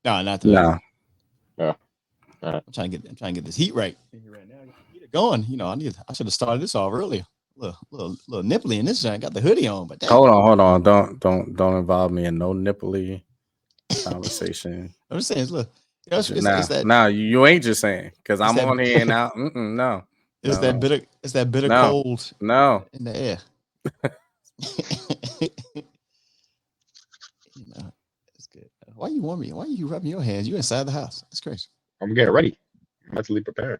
No, not today. No. Yeah. I'm trying to get this heat right now. Get it going. I should have started this off earlier. Little nipply in this joint. Got the hoodie on, but dang. Hold on. Don't involve me in no nipply conversation. I'm just saying, look, it's that. Nah, you ain't just saying because I'm that, on here and now. No, it's that bitter. It's that bitter No. cold. No. In the air. It's good. Why you want me? Why are you rubbing your hands? You inside the house? That's crazy. I'm getting ready. I'm mentally prepared.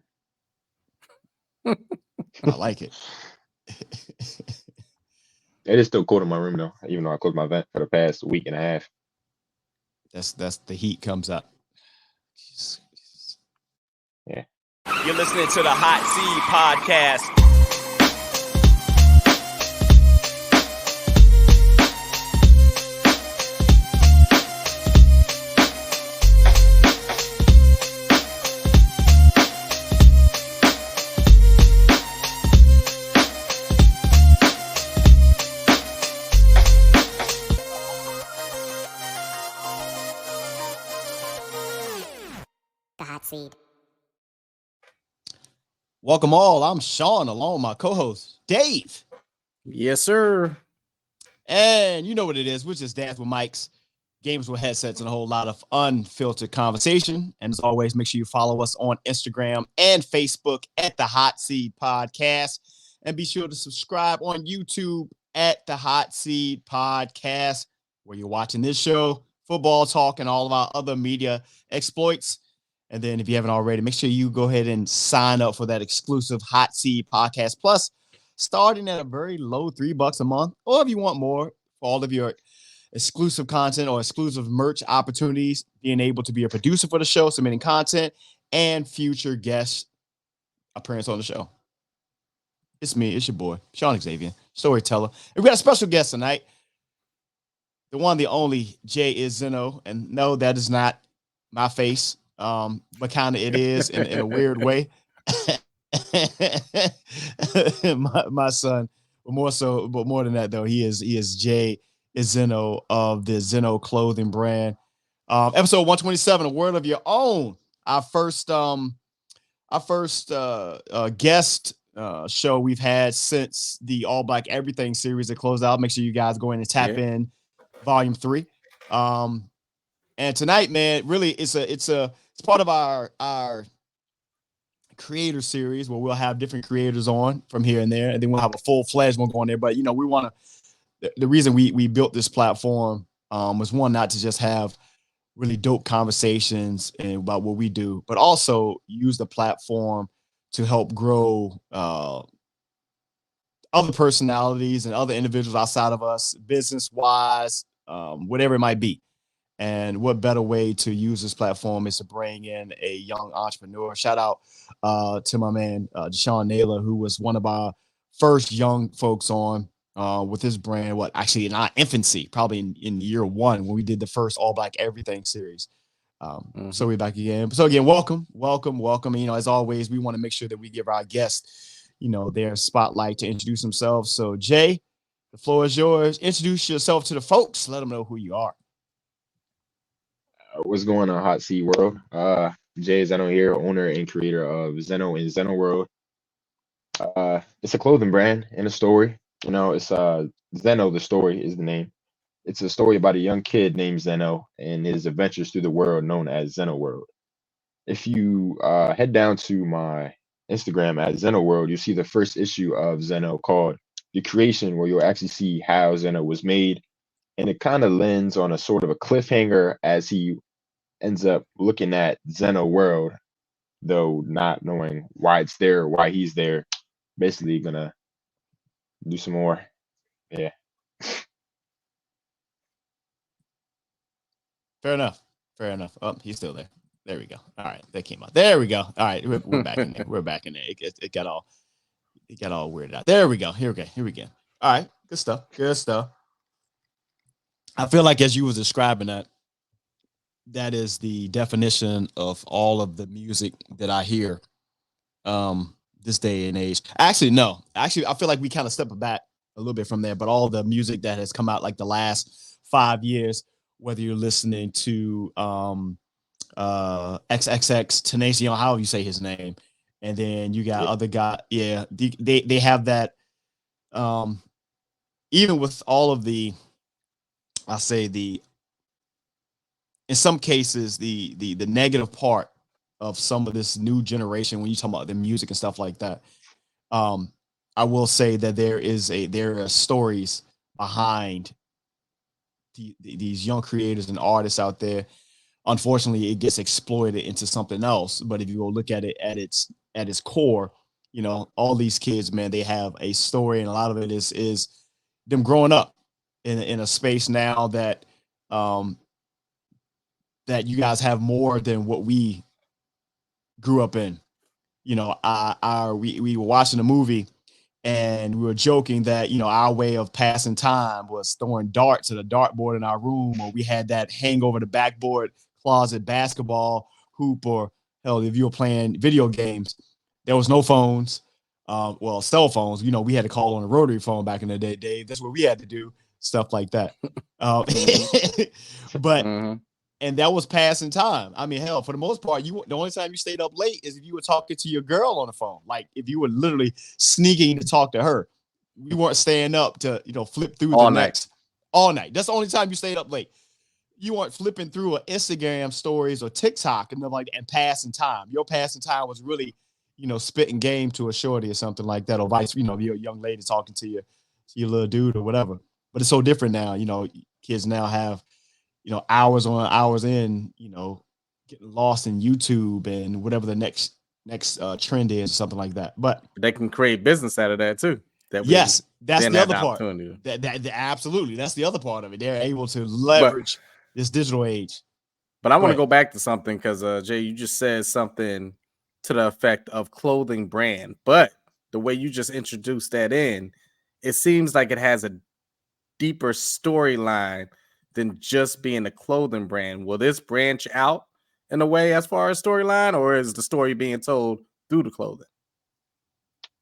I like it. It is still cold in my room though, even though I closed my vent for the past week and a half. That's the heat comes up. Yeah. You're listening to the Hot Seed Podcast. Seed. Welcome all. I'm Sean, along with my co-host Dave. Yes, sir. And you know what it is. We're just dance with mics, games with headsets, and a whole lot of unfiltered conversation. And as always, make sure you follow us on Instagram and Facebook at the Hot Seed Podcast. And be sure to subscribe on YouTube at the Hot Seed Podcast, where you're watching this show, football talk, and all of our other media exploits. And then if you haven't already, make sure you go ahead and sign up for that exclusive Hot Seed Podcast Plus, starting at a very low $3 a month. Or if you want more for all of your exclusive content or exclusive merch opportunities, being able to be a producer for the show, submitting content, and future guest appearance on the show. It's me. It's your boy, Sean Xavier, storyteller. And we got a special guest tonight. The one, the only, Jayisxzno. And no, that is not my face. But kind of it is in a weird way. my son, but more than that though, he is Jayisxzno of the XZNO clothing brand. Episode 127, a word of your own. Our first guest show we've had since the All Black Everything series that closed out. Make sure you guys go in and tap in volume 3. And tonight, man, really it's part of our creator series where we'll have different creators on from here and there, and then we'll have a full-fledged one going there. But we want to. The reason we built this platform was one, not to just have really dope conversations and about what we do, but also use the platform to help grow other personalities and other individuals outside of us, business-wise, whatever it might be. And what better way to use this platform is to bring in a young entrepreneur. Shout out to my man, Deshaun Naylor, who was one of our first young folks on with his brand. Actually in our infancy, probably in year 1 when we did the first All Black Everything series. So we're back again. So again, welcome. As always, we want to make sure that we give our guests, their spotlight to introduce themselves. So Jay, the floor is yours. Introduce yourself to the folks. Let them know who you are. What's going on, Hot Seed World? Jayisxzno here, owner and creator of XZNO and XZNO World. It's a clothing brand and a story. It's XZNO, the story is the name. It's a story about a young kid named XZNO and his adventures through the world known as XZNO World. If you head down to my Instagram at XZNO World, you'll see the first issue of XZNO called The Creation, where you'll actually see how XZNO was made. And it kind of lands on a sort of a cliffhanger as he ends up looking at XZNO World, though not knowing why it's there, why he's there. Basically gonna do some more. Yeah. Fair enough. Oh, he's still there. There we go. All right, that came out. There we go. All right, we're back in there. We're back in there. It got all weirded out. There we go. Here we go. All right, good stuff. I feel like as you was describing that is the definition of all of the music that I hear this day and age. Actually, no. I feel like we kind of stepped back a little bit from there, but all the music that has come out like the last 5 years, whether you're listening to XXX Tenacion, how you say his name, and then you got other guy. Yeah, they have that. Even with all of the, I say in some cases the negative part of some of this new generation when you talk about the music and stuff like that. I will say that there are stories behind these young creators and artists out there. Unfortunately, it gets exploited into something else. But if you go look at it at its core, all these kids, man, they have a story, and a lot of it is them growing up in a space now that that you guys have more than what we grew up in. We were watching a movie and we were joking that our way of passing time was throwing darts at a dartboard in our room, or we had that hang over the backboard closet basketball hoop, or hell, if you were playing video games, there was no phones. Well, cell phones, we had to call on a rotary phone back in the day, Dave. That's what we had to do, stuff like that. But and that was passing time. I mean, hell, for the most part, the only time you stayed up late is if you were talking to your girl on the phone. Like if you were literally sneaking to talk to her. We weren't staying up to, flip through all night. That's the only time you stayed up late. You weren't flipping through Instagram stories or TikTok and passing time. Your passing time was really, spitting game to a shorty or something like that, or vice, you're a young lady talking to your little dude or whatever. But it's so different now. Kids now have, hours on hours in, getting lost in YouTube and whatever the next trend is, something like that. But they can create business out of that too. Yes, that's the other part. That absolutely, that's the other part of it. They're able to leverage this digital age. But I want to go back to something because Jay, you just said something to the effect of clothing brand, but the way you just introduced that it seems like it has a deeper storyline than just being a clothing brand. Will this branch out in a way as far as storyline, or is the story being told through the clothing?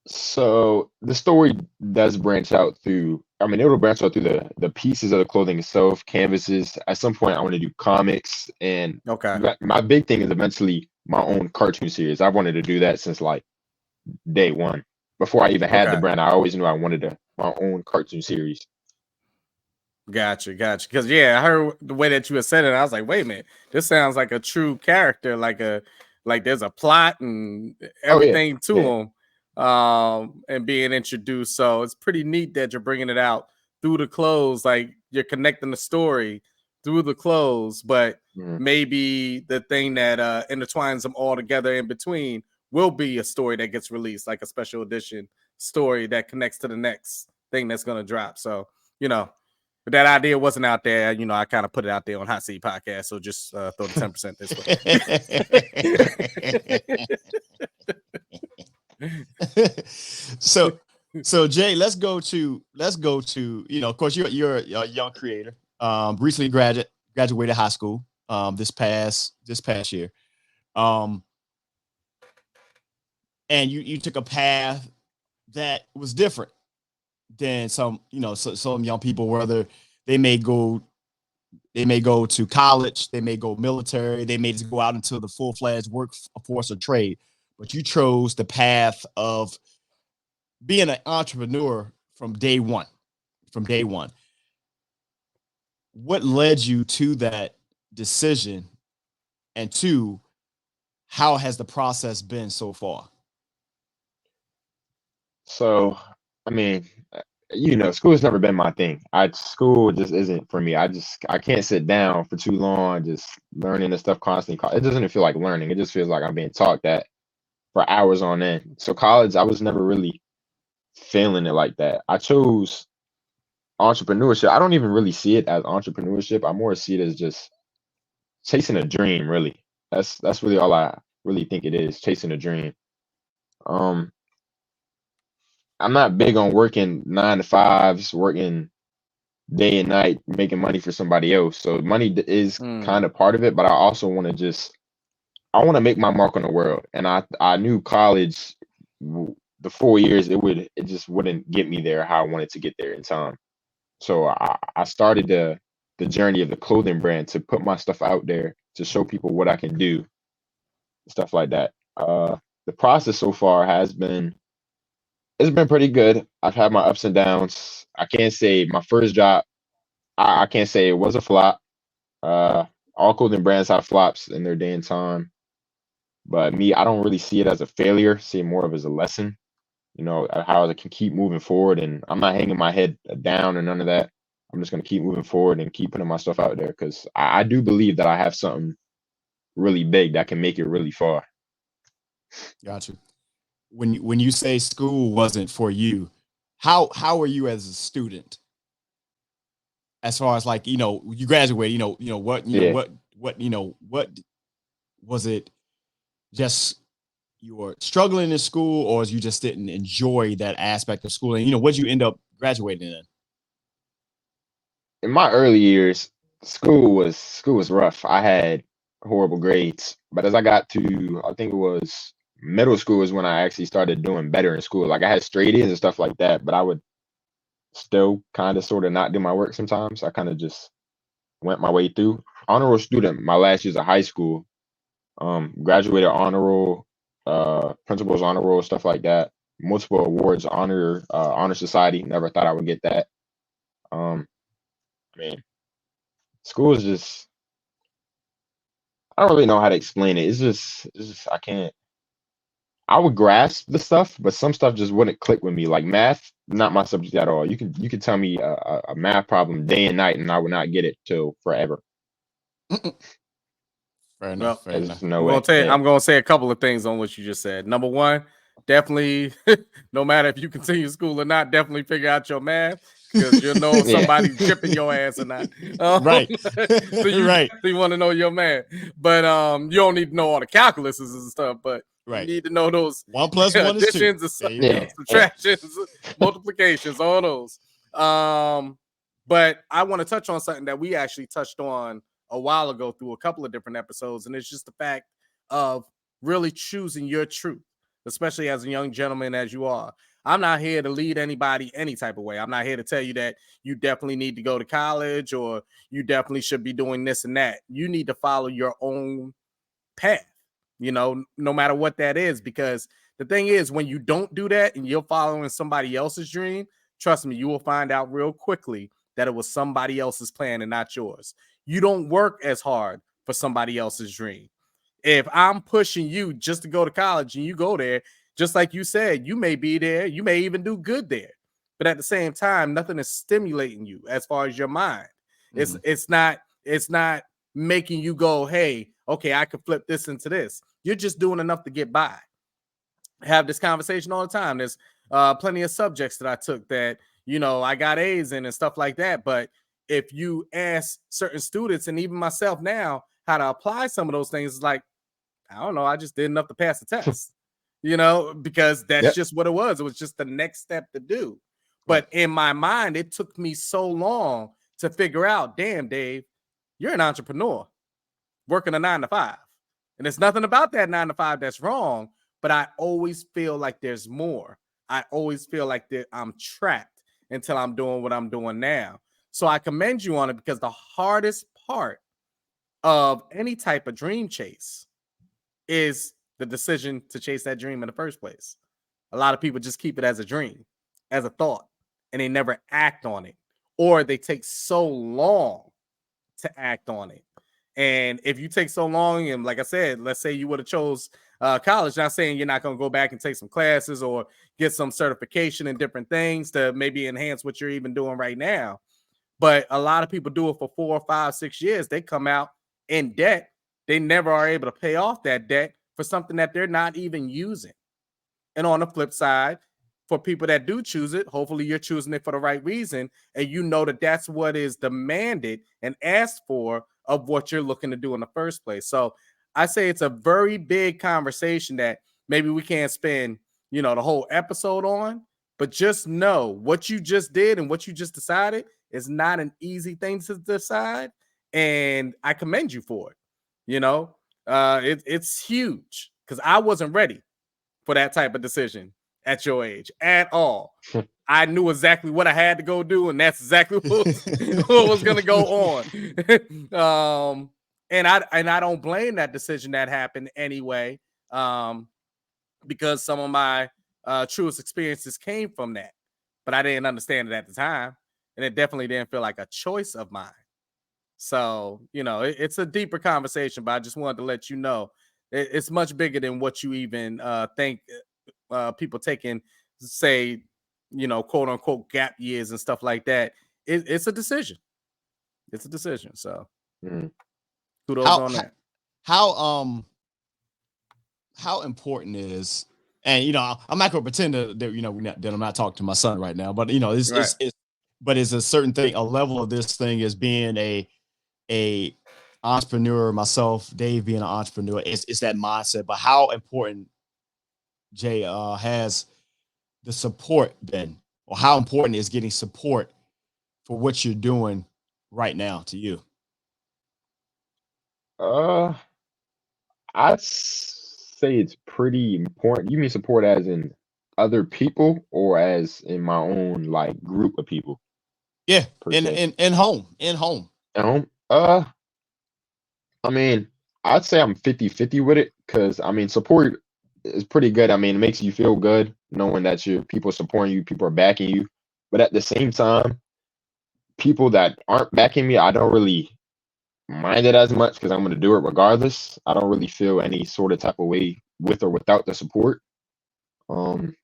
So the story does branch out through, it'll branch out through the pieces of the clothing itself, canvases. At some point, I want to do comics. And my big thing is eventually my own cartoon series. I wanted to do that since like day one. Before I even had the brand, I always knew I wanted my own cartoon series. Gotcha. Because I heard the way that you had said it. I was like, wait a minute, this sounds like a true character, like there's a plot and everything to him. And being introduced. So it's pretty neat that you're bringing it out through the clothes, like you're connecting the story through the clothes, but maybe the thing that intertwines them all together in between will be a story that gets released, like a special edition story that connects to the next thing that's going to drop. So, but that idea wasn't out there. I kind of put it out there on Hot Seed Podcast. So just throw the 10% this way. So Jay, let's go to of course you're a young creator, recently graduated high school this past year, and you took a path that was different than some young people, whether they may go to college, they may go military, they may just go out into the full-fledged workforce or trade. But you chose the path of being an entrepreneur from day one. What led you to that decision? And two, how has the process been so far? So, school has never been my thing. School just isn't for me. I can't sit down for too long, just learning this stuff constantly. It doesn't feel like learning. It just feels like I'm being taught that for hours on end. So college, I was never really feeling it like that. I chose entrepreneurship. I don't even really see it as entrepreneurship. I more see it as just chasing a dream, really. That's really all I really think it is, chasing a dream. I'm not big on working 9 to 5s, working day and night, making money for somebody else. So money is kind of part of it, but I also want to make my mark on the world. And I knew college, the 4 years, it just wouldn't get me there how I wanted to get there in time. So I started the journey of the clothing brand to put my stuff out there to show people what I can do, stuff like that. The process so far it's been pretty good. I've had my ups and downs. I can't say my first job, I can't say it was a flop. All clothing brands have flops in their day and time. But me, I don't really see it as a failure, see it more of as a lesson, how I can keep moving forward. And I'm not hanging my head down or none of that. I'm just going to keep moving forward and keep putting my stuff out there because I do believe that I have something really big that can make it really far. Gotcha. When you say school wasn't for you, how are you as a student? As far as like, you graduated, what was it? Just you were struggling in school, or you just didn't enjoy that aspect of school? And what'd you end up graduating in? In my early years, school was rough. I had horrible grades, but as I got to, I think it was middle school is when I actually started doing better in school. Like I had straight A's and stuff like that, but I would still kind of sort of not do my work sometimes. I kind of just went my way through. Honor roll student, my last years of high school, graduated honor roll, principal's honor roll, stuff like that. Multiple awards, honor society. Never thought I would get that. I mean, school is just, I don't really know how to explain it. It's just I would grasp the stuff, but some stuff just wouldn't click with me. Like math, not my subject at all. You can tell me a math problem day and night, and I would not get it till forever. Fair enough. Well, fair enough. No way. I'm gonna say a couple of things on what you just said. Number one, definitely, no matter if you continue school or not, definitely figure out your math because you'll know if somebody's chipping your ass or not. Right. So you want to know your math, but you don't need to know all the calculuses and stuff. But you need to know those 1 + 1 additions, is 2. subtractions, multiplications, all those. But I want to touch on something that we actually touched on a while ago through a couple of different episodes, and it's just the fact of really choosing your truth, especially as a young gentleman as you are. I'm not here to lead anybody any type of way. I'm not here to tell you that you definitely need to go to college or you definitely should be doing this and that. You need to follow your own path, no matter what that is, because the thing is, when you don't do that and you're following somebody else's dream, trust me, you will find out real quickly that it was somebody else's plan and not yours. You don't work as hard for somebody else's dream. If I'm pushing you just to go to college and you go there, just like you said, you may be there, you may even do good there, but at the same time, nothing is stimulating you as far as your mind. Mm-hmm. It's not making you go, hey, okay, I could flip this into this. You're just doing enough to get by. I have this conversation all the time. There's plenty of subjects that I took that, I got A's in and stuff like that. But if you ask certain students and even myself now how to apply some of those things, it's like, I don't know, I just did enough to pass the test, because that's just what it was. It was just the next step to do. But in my mind, it took me so long to figure out, damn, Dave, you're an entrepreneur working a 9-to-5. And there's nothing about that 9-to-5 that's wrong, but I always feel like there's more. I always feel like I'm trapped until I'm doing what I'm doing now. So I commend you on it, because the hardest part of any type of dream chase is the decision to chase that dream in the first place. A lot of people just keep it as a dream, as a thought, and they never act on it, or they take so long to act on it. And if you take so long, and like I said, let's say you would have chose college, not saying you're not going to go back and take some classes or get some certification in different things to maybe enhance what you're even doing right now. But a lot of people do it for 4 or 5, 6 years. They come out in debt. They never are able to pay off that debt for something that they're not even using. And on the flip side, for people that do choose it, hopefully you're choosing it for the right reason, and you know that that's what is demanded and asked for of what you're looking to do in the first place. So I say it's a very big conversation that maybe we can't spend, the whole episode on, but just know what you just did and what you just decided is not an easy thing to decide. And I commend you for it. It's huge, because I wasn't ready for that type of decision at your age at all. I knew exactly what I had to go do, and that's exactly what was going to go on. And I don't blame that decision that happened anyway, because some of my truest experiences came from that, but I didn't understand it at the time, and it definitely didn't feel like a choice of mine. So, it's a deeper conversation, but I just wanted to let you know it's much bigger than what you even think. People taking, say, quote unquote gap years and stuff like that. It's a decision. It's a decision. So kudos on that. How important is, and I'm not gonna pretend that I'm not talking to my son right now, but it's a certain thing, a level of this thing is being a entrepreneur, myself, Dave being an entrepreneur, it's that mindset. But how important, Jay, has the support been, or how important is getting support for what you're doing right now to you? I'd say it's pretty important. You mean support as in other people or as in my own like group of people? Yeah, per in se? in home, in home. At home? I mean, I'd say I'm 50-50 with it because I mean support is pretty good. I mean, it makes you feel good knowing that your people are supporting you, people are backing you. But at the same time, people that aren't backing me, I don't really mind it as much because I'm going to do it regardless. I don't really feel any sort of type of way with or without the support. Um,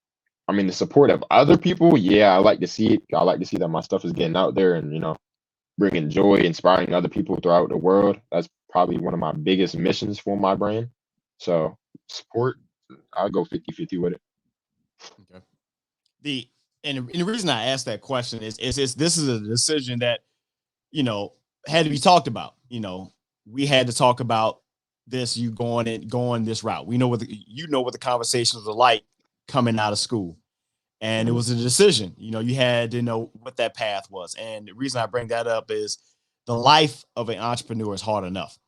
I mean, the support of other people, yeah, I like to see it. I like to see that my stuff is getting out there and, bringing joy, inspiring other people throughout the world. That's probably one of my biggest missions for my brand. So support, I'll go 50-50 with it. Okay. And the reason I asked that question is this is a decision that had to be talked about. We had to talk about this. You going this route. We know what the conversations were like coming out of school, and it was a decision. You had to know what that path was. And the reason I bring that up is the life of an entrepreneur is hard enough.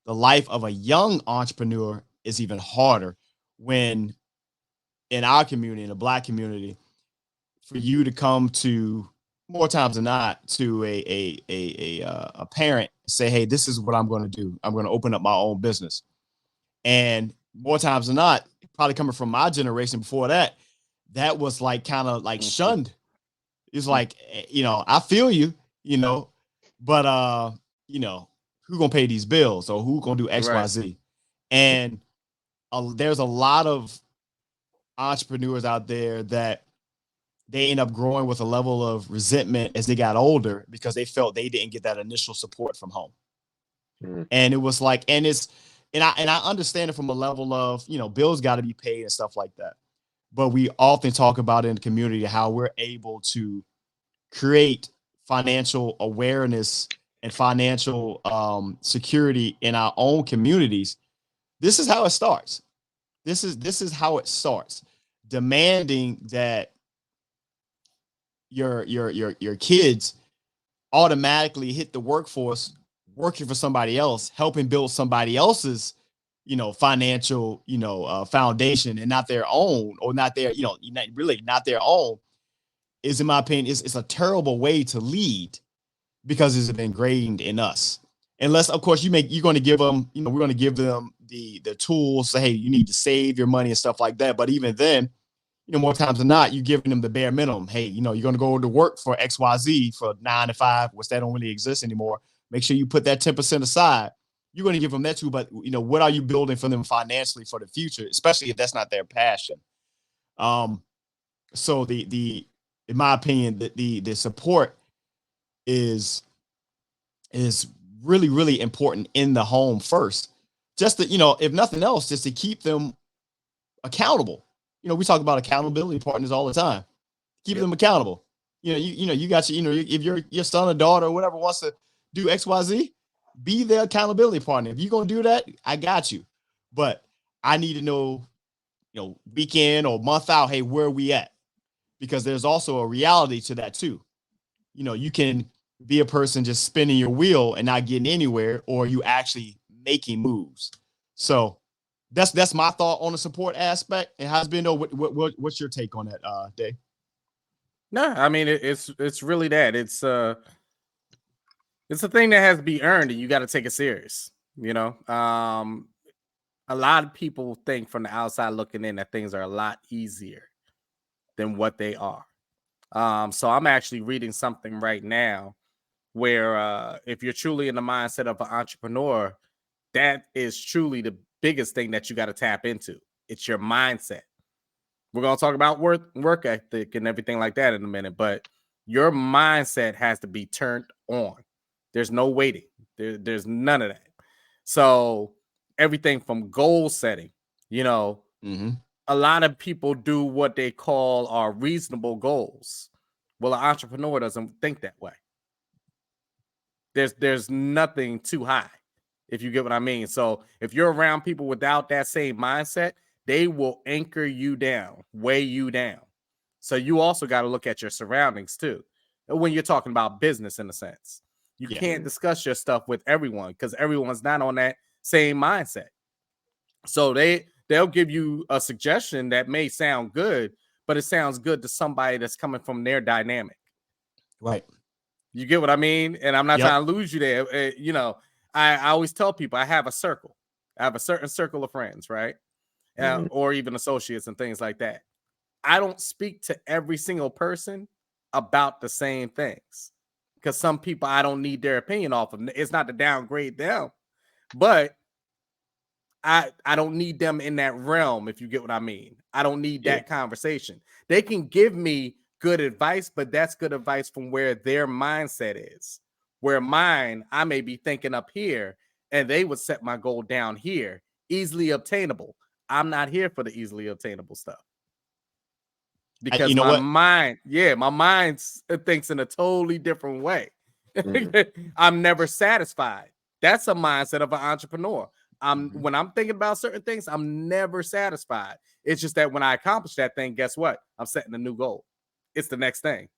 The life of a young entrepreneur is even harder when in our community, in the Black community, for you to come to more times than not to a parent say, hey, this is what I'm going to do. I'm going to open up my own business. And more times than not, probably coming from my generation before that, that was like kind of like shunned. It's like, I feel you, but who gonna pay these bills or who gonna do X, Y, Z? And there's a lot of entrepreneurs out there that they end up growing with a level of resentment as they got older because they felt they didn't get that initial support from home. And it was like, and I understand it from a level of, bills got to be paid and stuff like that. But we often talk about in the community how we're able to create financial awareness and financial security in our own communities. This is how it starts. This is how it starts. Demanding that your kids automatically hit the workforce working for somebody else, helping build somebody else's financial foundation and not their own, or not their not their own, is, in my opinion, it's a terrible way to lead because it's ingrained in us. Unless, of course, you're going to give them, we're going to give them the tools. Say, hey, you need to save your money and stuff like that. But even then, more times than not, you're giving them the bare minimum. Hey, you're going to go to work for XYZ for 9 to 5, which that don't really exist anymore. Make sure you put that 10% aside. You're going to give them that too. But, what are you building for them financially for the future, especially if that's not their passion? So in my opinion, the support is really, really important in the home first. Just to, if nothing else, just to keep them accountable. We talk about accountability partners all the time. Keep them accountable. You got if your son or daughter or whatever wants to do XYZ, be their accountability partner. If you're gonna do that, I got you. But I need to know, weekend or month out, hey, where are we at? Because there's also a reality to that too. You can be a person just spinning your wheel and not getting anywhere, or you actually making moves. So that's my thought on the support aspect. And how's been, what's your take on that, Dave? No, I mean it's really that. It's a thing that has to be earned, and you got to take it serious. You know, a lot of people think from the outside looking in that things are a lot easier than what they are. So I'm actually reading something right now where if you're truly in the mindset of an entrepreneur, that is truly the biggest thing that you got to tap into. It's your mindset. We're going to talk about work ethic and everything like that in a minute, but your mindset has to be turned on. There's no waiting. There's none of that. So everything from goal setting, you know, a lot of people do what they call are reasonable goals. Well, an entrepreneur doesn't think that way. There's nothing too high, if you get what I mean. So if you're around people without that same mindset, they will anchor you down, weigh you down. So you also got to look at your surroundings too. When you're talking about business, in a sense, you can't discuss your stuff with everyone because everyone's not on that same mindset. So they'll give you a suggestion that may sound good, but it sounds good to somebody that's coming from their dynamic. Right. You get what I mean? And I'm not trying to lose you there. You know, I always tell people I have a circle. I have a certain circle of friends, right? Or even associates and things like that. I don't speak to every single person about the same things because some people I don't need their opinion off of. It's not to downgrade them, but I don't need them in that realm, if you get what I mean. I don't need that conversation. They can give me good advice, but that's good advice from where their mindset is. Where mine, I may be thinking up here, and they would set my goal down here, easily obtainable. I'm not here for the easily obtainable stuff. Because my mind thinks in a totally different way. I'm never satisfied. That's a mindset of an entrepreneur. When I'm thinking about certain things, I'm never satisfied. It's just that when I accomplish that thing, guess what? I'm setting a new goal. It's the next thing.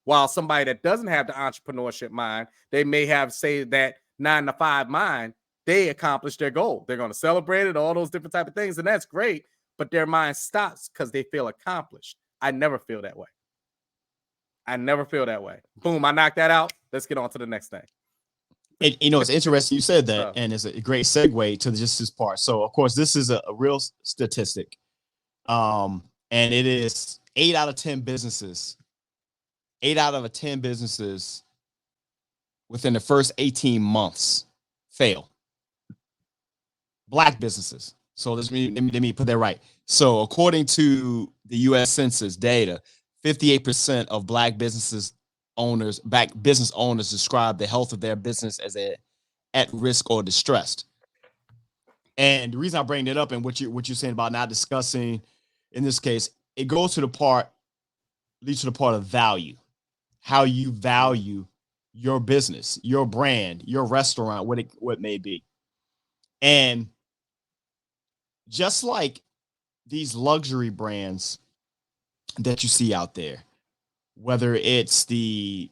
While somebody that doesn't have the entrepreneurship mind, they may have, say, that 9-to-5 mind, they accomplish their goal. They're going to celebrate it, all those different type of things, and that's great. But their mind stops because they feel accomplished. I never feel that way. I never feel that way. Boom, I knocked that out. Let's get on to the next thing. And, you know, it's interesting you said that, and it's a great segue to just this part. So, of course, this is a real statistic, and it is 8 out of 10 businesses. 8 out of 10 businesses within the first 18 months fail. Black businesses. So let me put that right. So according to the U.S. Census data, 58% of black business owners describe the health of their business as at risk or distressed. And the reason I bring that up and what you're saying about not discussing, in this case, it leads to the part of value, how you value your business, your brand, your restaurant, what it may be. And just like these luxury brands that you see out there, whether it's the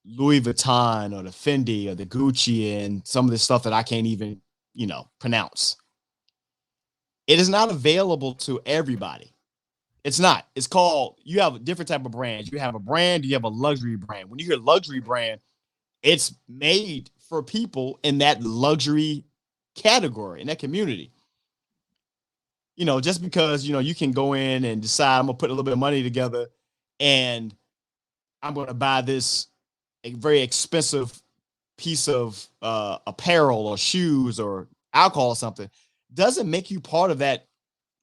Louis Vuitton or the Fendi or the Gucci and some of the stuff that I can't even, pronounce, it is not available to everybody. It's not. It's called, you have a different type of brands. You have a brand, you have a luxury brand. When you hear luxury brand, it's made for people in that luxury category, in that community. Just because, you can go in and decide I'm going to put a little bit of money together and I'm going to buy this a very expensive piece of apparel or shoes or alcohol or something, doesn't make you part of that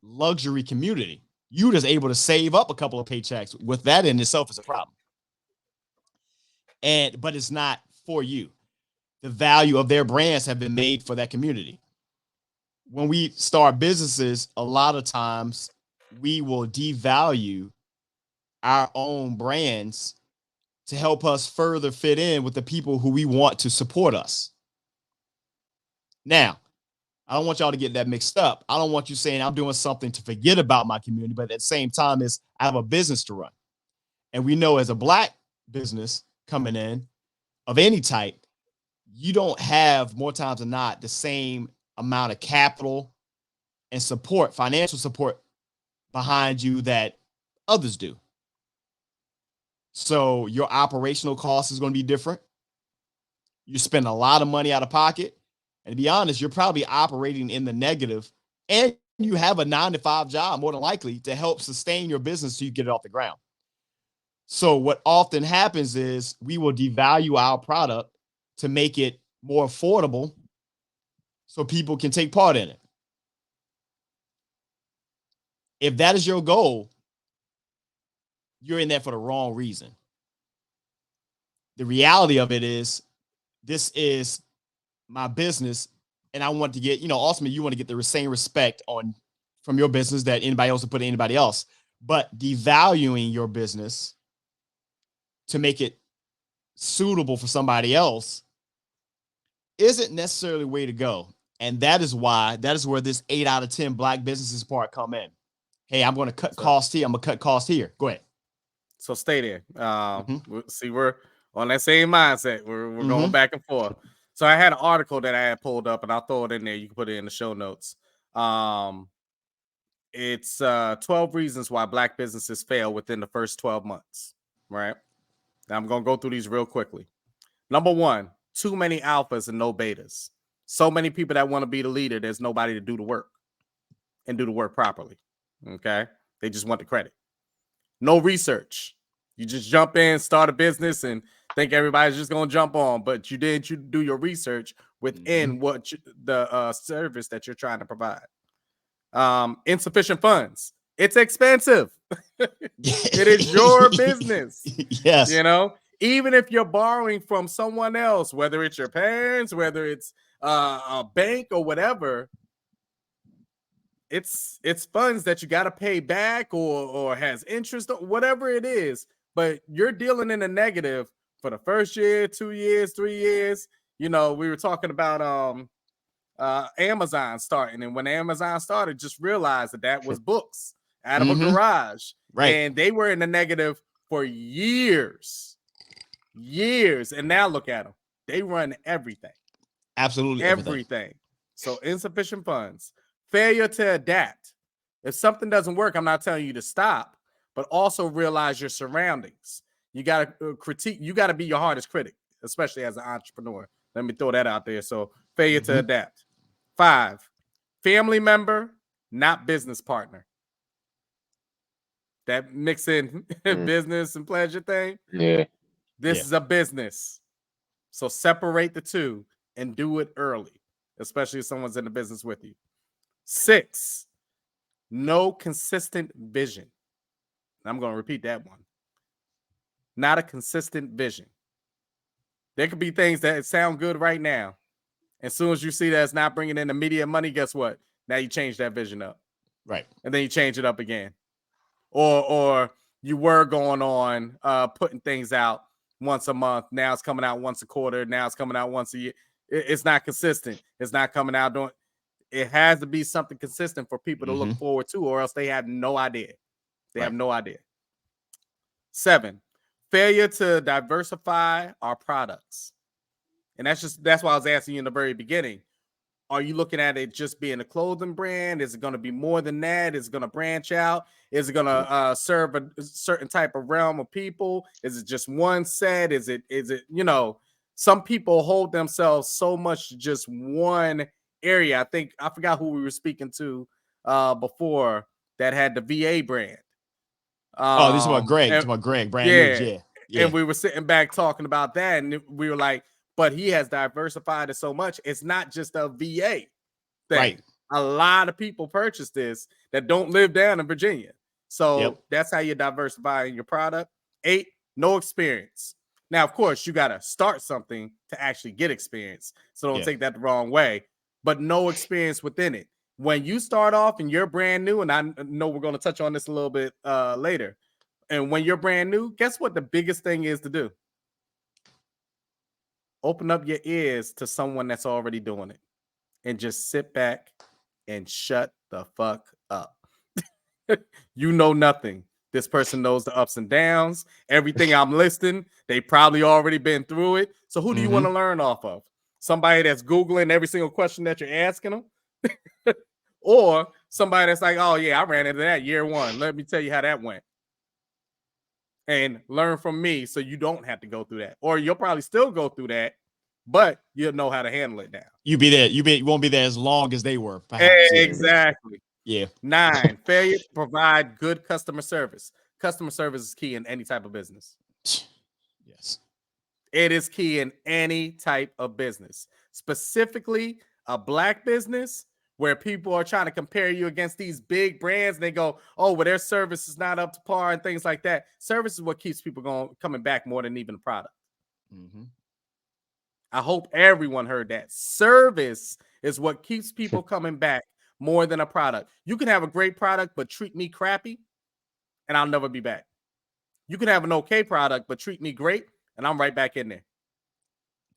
luxury community. You just able to save up a couple of paychecks. With that in itself is a problem. But it's not for you. The value of their brands have been made for that community. When we start businesses, a lot of times we will devalue our own brands to help us further fit in with the people who we want to support us. Now, I don't want y'all to get that mixed up. I don't want you saying I'm doing something to forget about my community, but at the same time, I have a business to run. And we know as a black business coming in of any type, you don't have, more times than not, the same amount of capital and support, financial support behind you that others do. So your operational cost is going to be different. You spend a lot of money out of pocket And to be honest, you're probably operating in the negative, and you have a 9-to-5 job more than likely to help sustain your business so you get it off the ground. So what often happens is we will devalue our product to make it more affordable so people can take part in it. If that is your goal, you're in there for the wrong reason. The reality of it is, this is my business, and I want to get, ultimately you want to get the same respect from your business that anybody else would put anybody else. But devaluing your business to make it suitable for somebody else isn't necessarily the way to go. And that is where this 8 out of 10 black businesses part come in. Hey, I'm going to cut costs here. I'm going to cut costs here. Go ahead. So stay there. See, we're on that same mindset. We're going back and forth. So I had an article that I had pulled up, and I'll throw it in there. You can put it in the show notes. It's 12 reasons why black businesses fail within the first 12 months. Right. Now I'm going to go through these real quickly. Number 1, too many alphas and no betas. So many people that want to be the leader, there's nobody to do the work and do the work properly. Okay. They just want the credit. No research. You just jump in, start a business, and think everybody's just going to jump on, but you do your research within the service that you're trying to provide. Insufficient funds. It's expensive. It is your business. Yes. Even if you're borrowing from someone else, whether it's your parents, whether it's a bank or whatever, it's funds that you got to pay back or has interest or whatever it is. But you're dealing in a negative for the first year, 2 years, 3 years. We were talking about Amazon starting, and when Amazon started, just realized that was books out of a garage, right? And they were in the negative for years, and now look at them. They run everything, absolutely everything. So insufficient funds, failure to adapt. If something doesn't work, I'm not telling you to stop, but also realize your surroundings. You got to critique. You got to be your hardest critic, especially as an entrepreneur. Let me throw that out there. So failure to adapt. 5, family member, not business partner. That mix in business and pleasure thing. Yeah. This is a business. So separate the two and do it early, especially if someone's in the business with you. 6, no consistent vision. I'm going to repeat that one. Not a consistent vision. There could be things that sound good right now. As soon as you see that it's not bringing in immediate money, guess what? Now you change that vision up. Right. And then you change it up again. Or you were going on putting things out once a month. Now it's coming out once a quarter. Now it's coming out once a year. It's not consistent. It's not coming out doing. It has to be something consistent for people to look forward to, or else they have no idea. They have no idea. 7, failure to diversify our products. And that's why I was asking you in the very beginning. Are you looking at it just being a clothing brand? Is it going to be more than that? Is it going to branch out? Is it going to serve a certain type of realm of people? Is it just one set? Is it, some people hold themselves so much to just one area. I forgot who we were speaking to before that had the VA brand. This is about Greg. It's about Greg. Brand new. Yeah. And we were sitting back talking about that, and we were like, but he has diversified it so much. It's not just a VA thing. Right. A lot of people purchase this that don't live down in Virginia. So that's how you diversify your product. 8, no experience. Now, of course, you got to start something to actually get experience. So don't take that the wrong way, but no experience within it. When you start off and you're brand new, and I know we're going to touch on this a little bit later, and when you're brand new, guess what the biggest thing is to do? Open up your ears to someone that's already doing it and just sit back and shut the fuck up. You know nothing. This person knows the ups and downs. Everything I'm listing, they probably already been through it. So who do you want to learn off of? Somebody that's Googling every single question that you're asking them? Or somebody that's like, oh, yeah, I ran into that year 1. Let me tell you how that went. And learn from me so you don't have to go through that. Or you'll probably still go through that, but you'll know how to handle it now. You be there. You won't be there as long as they were. Perhaps. Exactly. Yeah. 9, failure to provide good customer service. Customer service is key in any type of business. Yes. It is key in any type of business, specifically a black business where people are trying to compare you against these big brands. And they go, oh, well, their service is not up to par and things like that. Service is what keeps people coming back more than even the product. Mm-hmm. I hope everyone heard that. Service is what keeps people coming back more than a product. You can have a great product, but treat me crappy, and I'll never be back. You can have an okay product, but treat me great, and I'm right back in there.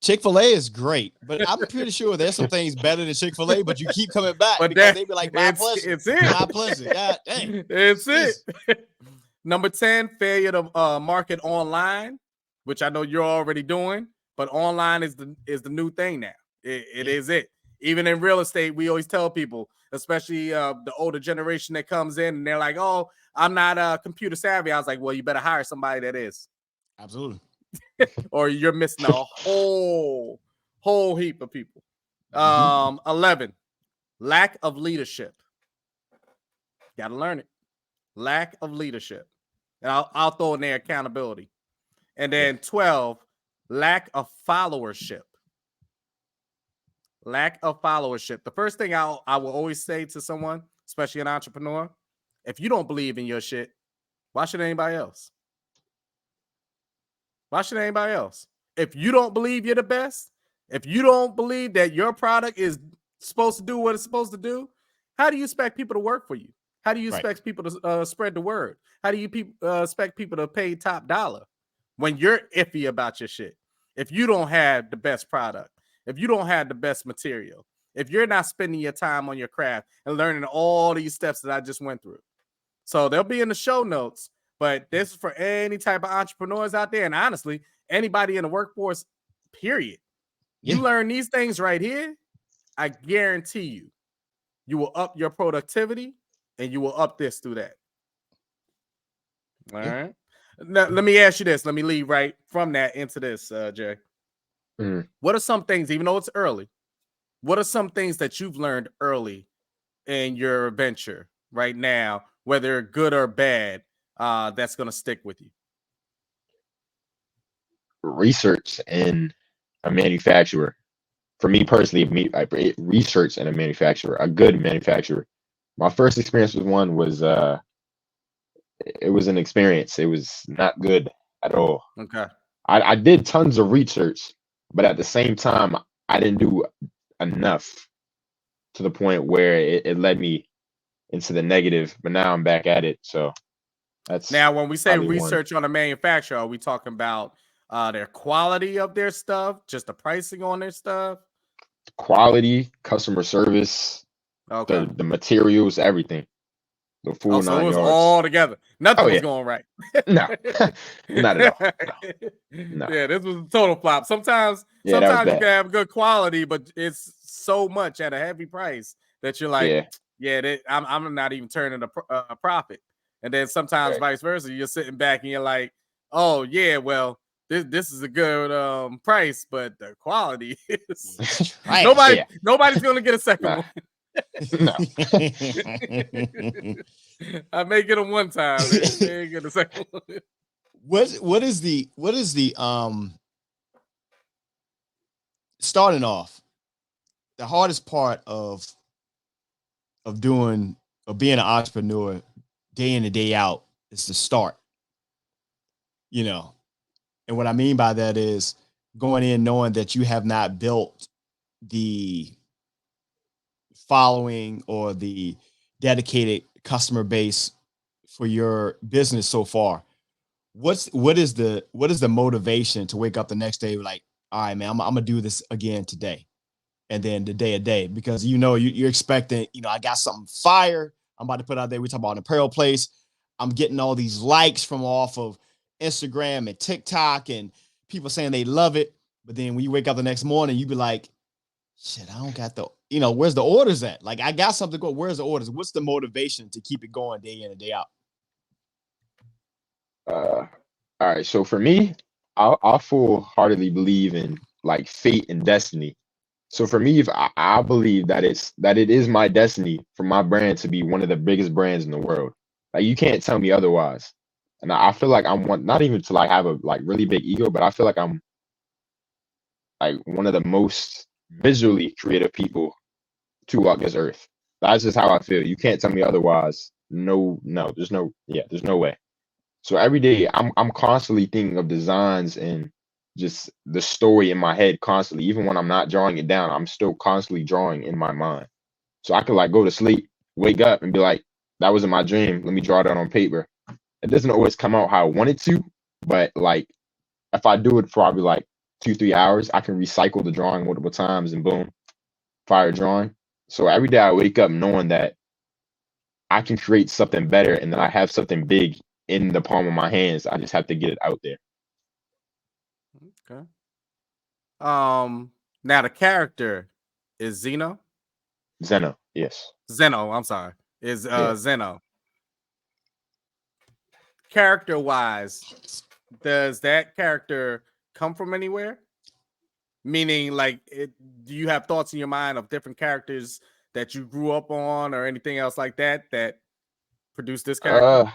Chick-fil-A is great, but I'm pretty sure there's some things better than Chick-fil-A, but you keep coming back But because they be like, my pleasure. It's it. My pleasure. God dang. It's it. Number 10, failure to market online, which I know you're already doing, but online is the new thing now. It is it. Even in real estate, we always tell people, especially the older generation that comes in and they're like, oh, I'm not computer savvy. I was like, well, you better hire somebody that is. Absolutely. Or you're missing a whole heap of people. 11, lack of leadership. Got to learn it. Lack of leadership. And I'll throw in there accountability. And then 12, lack of followership. Lack of followership. The first thing I will always say to someone, especially an entrepreneur, if you don't believe in your shit, why should anybody else? Why should anybody else? If you don't believe you're the best, if you don't believe that your product is supposed to do what it's supposed to do, how do you expect people to work for you? How do you expect people to spread the word? How do you expect people to pay top dollar when you're iffy about your shit? If you don't have the best product, if you don't have the best material, if you're not spending your time on your craft and learning all these steps that I just went through. So they'll be in the show notes, but this is for any type of entrepreneurs out there. And honestly, anybody in the workforce, period. Yeah. You learn these things right here, I guarantee you will up your productivity and you will up this through that. All right. Now, let me ask you this. Let me lead right from that into this, Jay. What are some things, even though it's early, what are some things that you've learned early in your venture right now, whether good or bad, that's going to stick with you? Research in a manufacturer. For me personally, research in a manufacturer, a good manufacturer. My first experience with one was it was an experience. It was not good at all. Okay. I did tons of research, but at the same time, I didn't do enough to the point where it led me into the negative. But now I'm back at it. So that's now when we say research on a manufacturer, are we talking about their quality of their stuff, just the pricing on their stuff? Quality, customer service, okay, the materials, everything. The full 9 yards. All together. Nothing was going right. No, not at all. No. Yeah, this was a total flop. Sometimes you can have good quality, but it's so much at a heavy price that you're like, I'm not even turning a profit. And then sometimes vice versa, you're sitting back and you're like, oh yeah, well, this is a good price, but the quality is nobody's gonna get a second one. No. I may get them one time. They ain't get a second one. What is the starting off, the hardest part of being an entrepreneur day in and day out is to start, and what I mean by that is going in knowing that you have not built the following or the dedicated customer base for your business so far. What is the motivation to wake up the next day like, all right, man, I'm gonna do this again today, and then the day a day, because you're expecting, I got something fire I'm about to put out there. We talk about an apparel place. I'm getting all these likes from off of Instagram and TikTok and people saying they love it, but then when you wake up the next morning, you be like, shit, I don't got where's the orders at? Like, I got something going. Where's the orders? What's the motivation to keep it going day in and day out? All right. So for me, I full-heartedly believe in like fate and destiny. So for me, if I believe that it is my destiny for my brand to be one of the biggest brands in the world. Like you can't tell me otherwise. And I feel like I'm one, not even to like have a like really big ego, but I feel like I'm like one of the most visually creative people to walk this earth. That's just how I feel. You can't tell me otherwise. No, no, there's no way. So every day I'm constantly thinking of designs and just the story in my head constantly. Even when I'm not drawing it down, I'm still constantly drawing in my mind. So I could like go to sleep, wake up and be like, that was in my dream. Let me draw that on paper. It doesn't always come out how I want it to, but like if I do it for probably like 2-3 hours, I can recycle the drawing multiple times and boom, fire drawing. So every day I wake up knowing that I can create something better and then I have something big in the palm of my hands. I just have to get it out there. Okay. Now the character is Xeno. Xeno, yes. Xeno, I'm sorry. Is Yeah. Xeno. Character wise, does that character come from anywhere? Meaning, like, do you have thoughts in your mind of different characters that you grew up on or anything else like that that produced this character?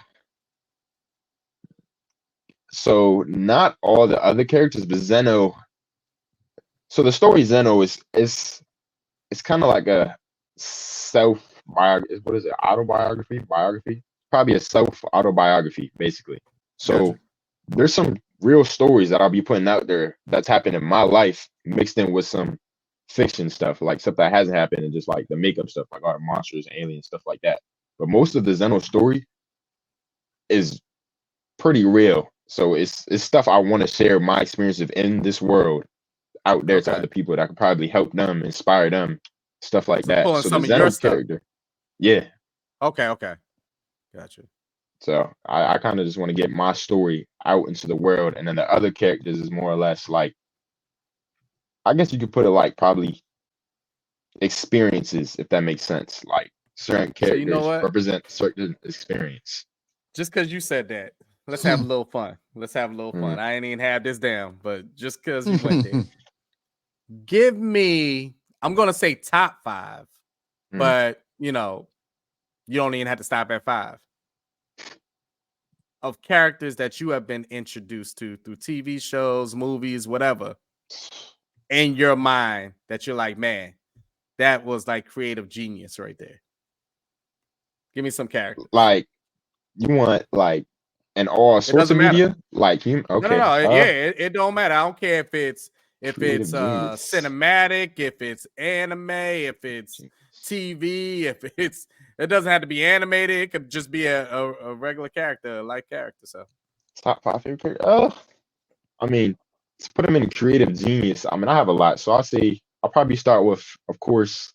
So not all the other characters, but Xeno. So the story Xeno is it's kind of like a self biography. What is it? Autobiography? Biography? Probably a self autobiography, basically. So Gotcha. there's some real stories that I'll be putting out there that's happened in my life, mixed in with some fiction stuff, like stuff that hasn't happened, and just like the makeup stuff, like all the monsters, aliens, stuff like that. But most of the Xeno story is pretty real. So it's stuff I want to share my experience of in this world out there to Okay. other people that could probably help them, inspire them, stuff like So that. pulling So the some of your Xeno stuff. character, yeah. Okay. Gotcha. So I kind of just want to get my story out into the world, and then the other characters is more or less like, I guess you could put it like probably experiences, if that makes sense. Like certain So you know characters what? represent certain experience. Just because you said that, let's have a little fun. Mm. I ain't even have this down, but just because you went there, give me. I'm gonna say top 5, but you know, you don't even have to stop at 5 of characters that you have been introduced to through TV shows, movies, whatever, in your mind that you're like, man, that was like creative genius right there. Give me some characters. Like you want like in all It sorts doesn't of matter. media, like you okay. No. Yeah, it don't matter. I don't care if it's Creative genius. cinematic, if it's anime, if it's TV, if it's it doesn't have to be animated. It could just be a regular character, a light character. So Top 5 favorite character. I mean, to put them in creative genius, I mean, I have a lot. So I'll probably start with, of course,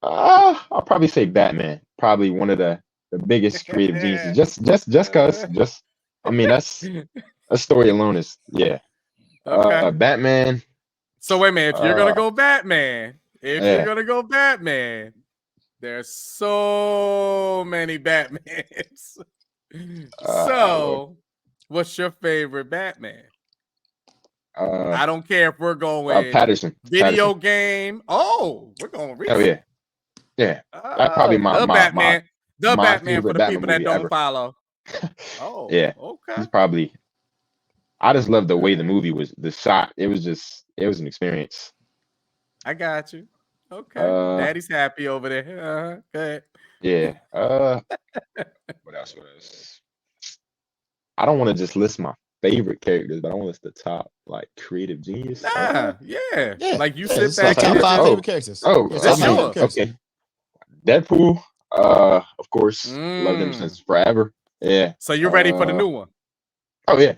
I'll probably say Batman. Probably one of the biggest creative geniuses. Just cause, I mean, that's a story alone is, yeah. okay. Batman. So wait a minute. If you're gonna go Batman, Yeah. there's so many Batmans. So, what's your favorite Batman? I don't care if we're going Patterson. video game. Oh, we're going recent. Oh yeah. Yeah. That's probably my Batman. The my Batman for favorite the Batman people that movie don't ever. follow. Oh, Yeah. okay. He's probably. I just love the way the movie was. The shot. It was an experience. I got you. Okay. Daddy's happy over there. Go ahead. Yeah. What else? I don't want to just list my favorite characters, but I want to list the top like creative genius. Yeah. Like you sit it's back like and top 5 just, favorite characters. sure. Okay. Deadpool. Of course, loved him since forever. Yeah. So you're ready for the new one? Oh yeah,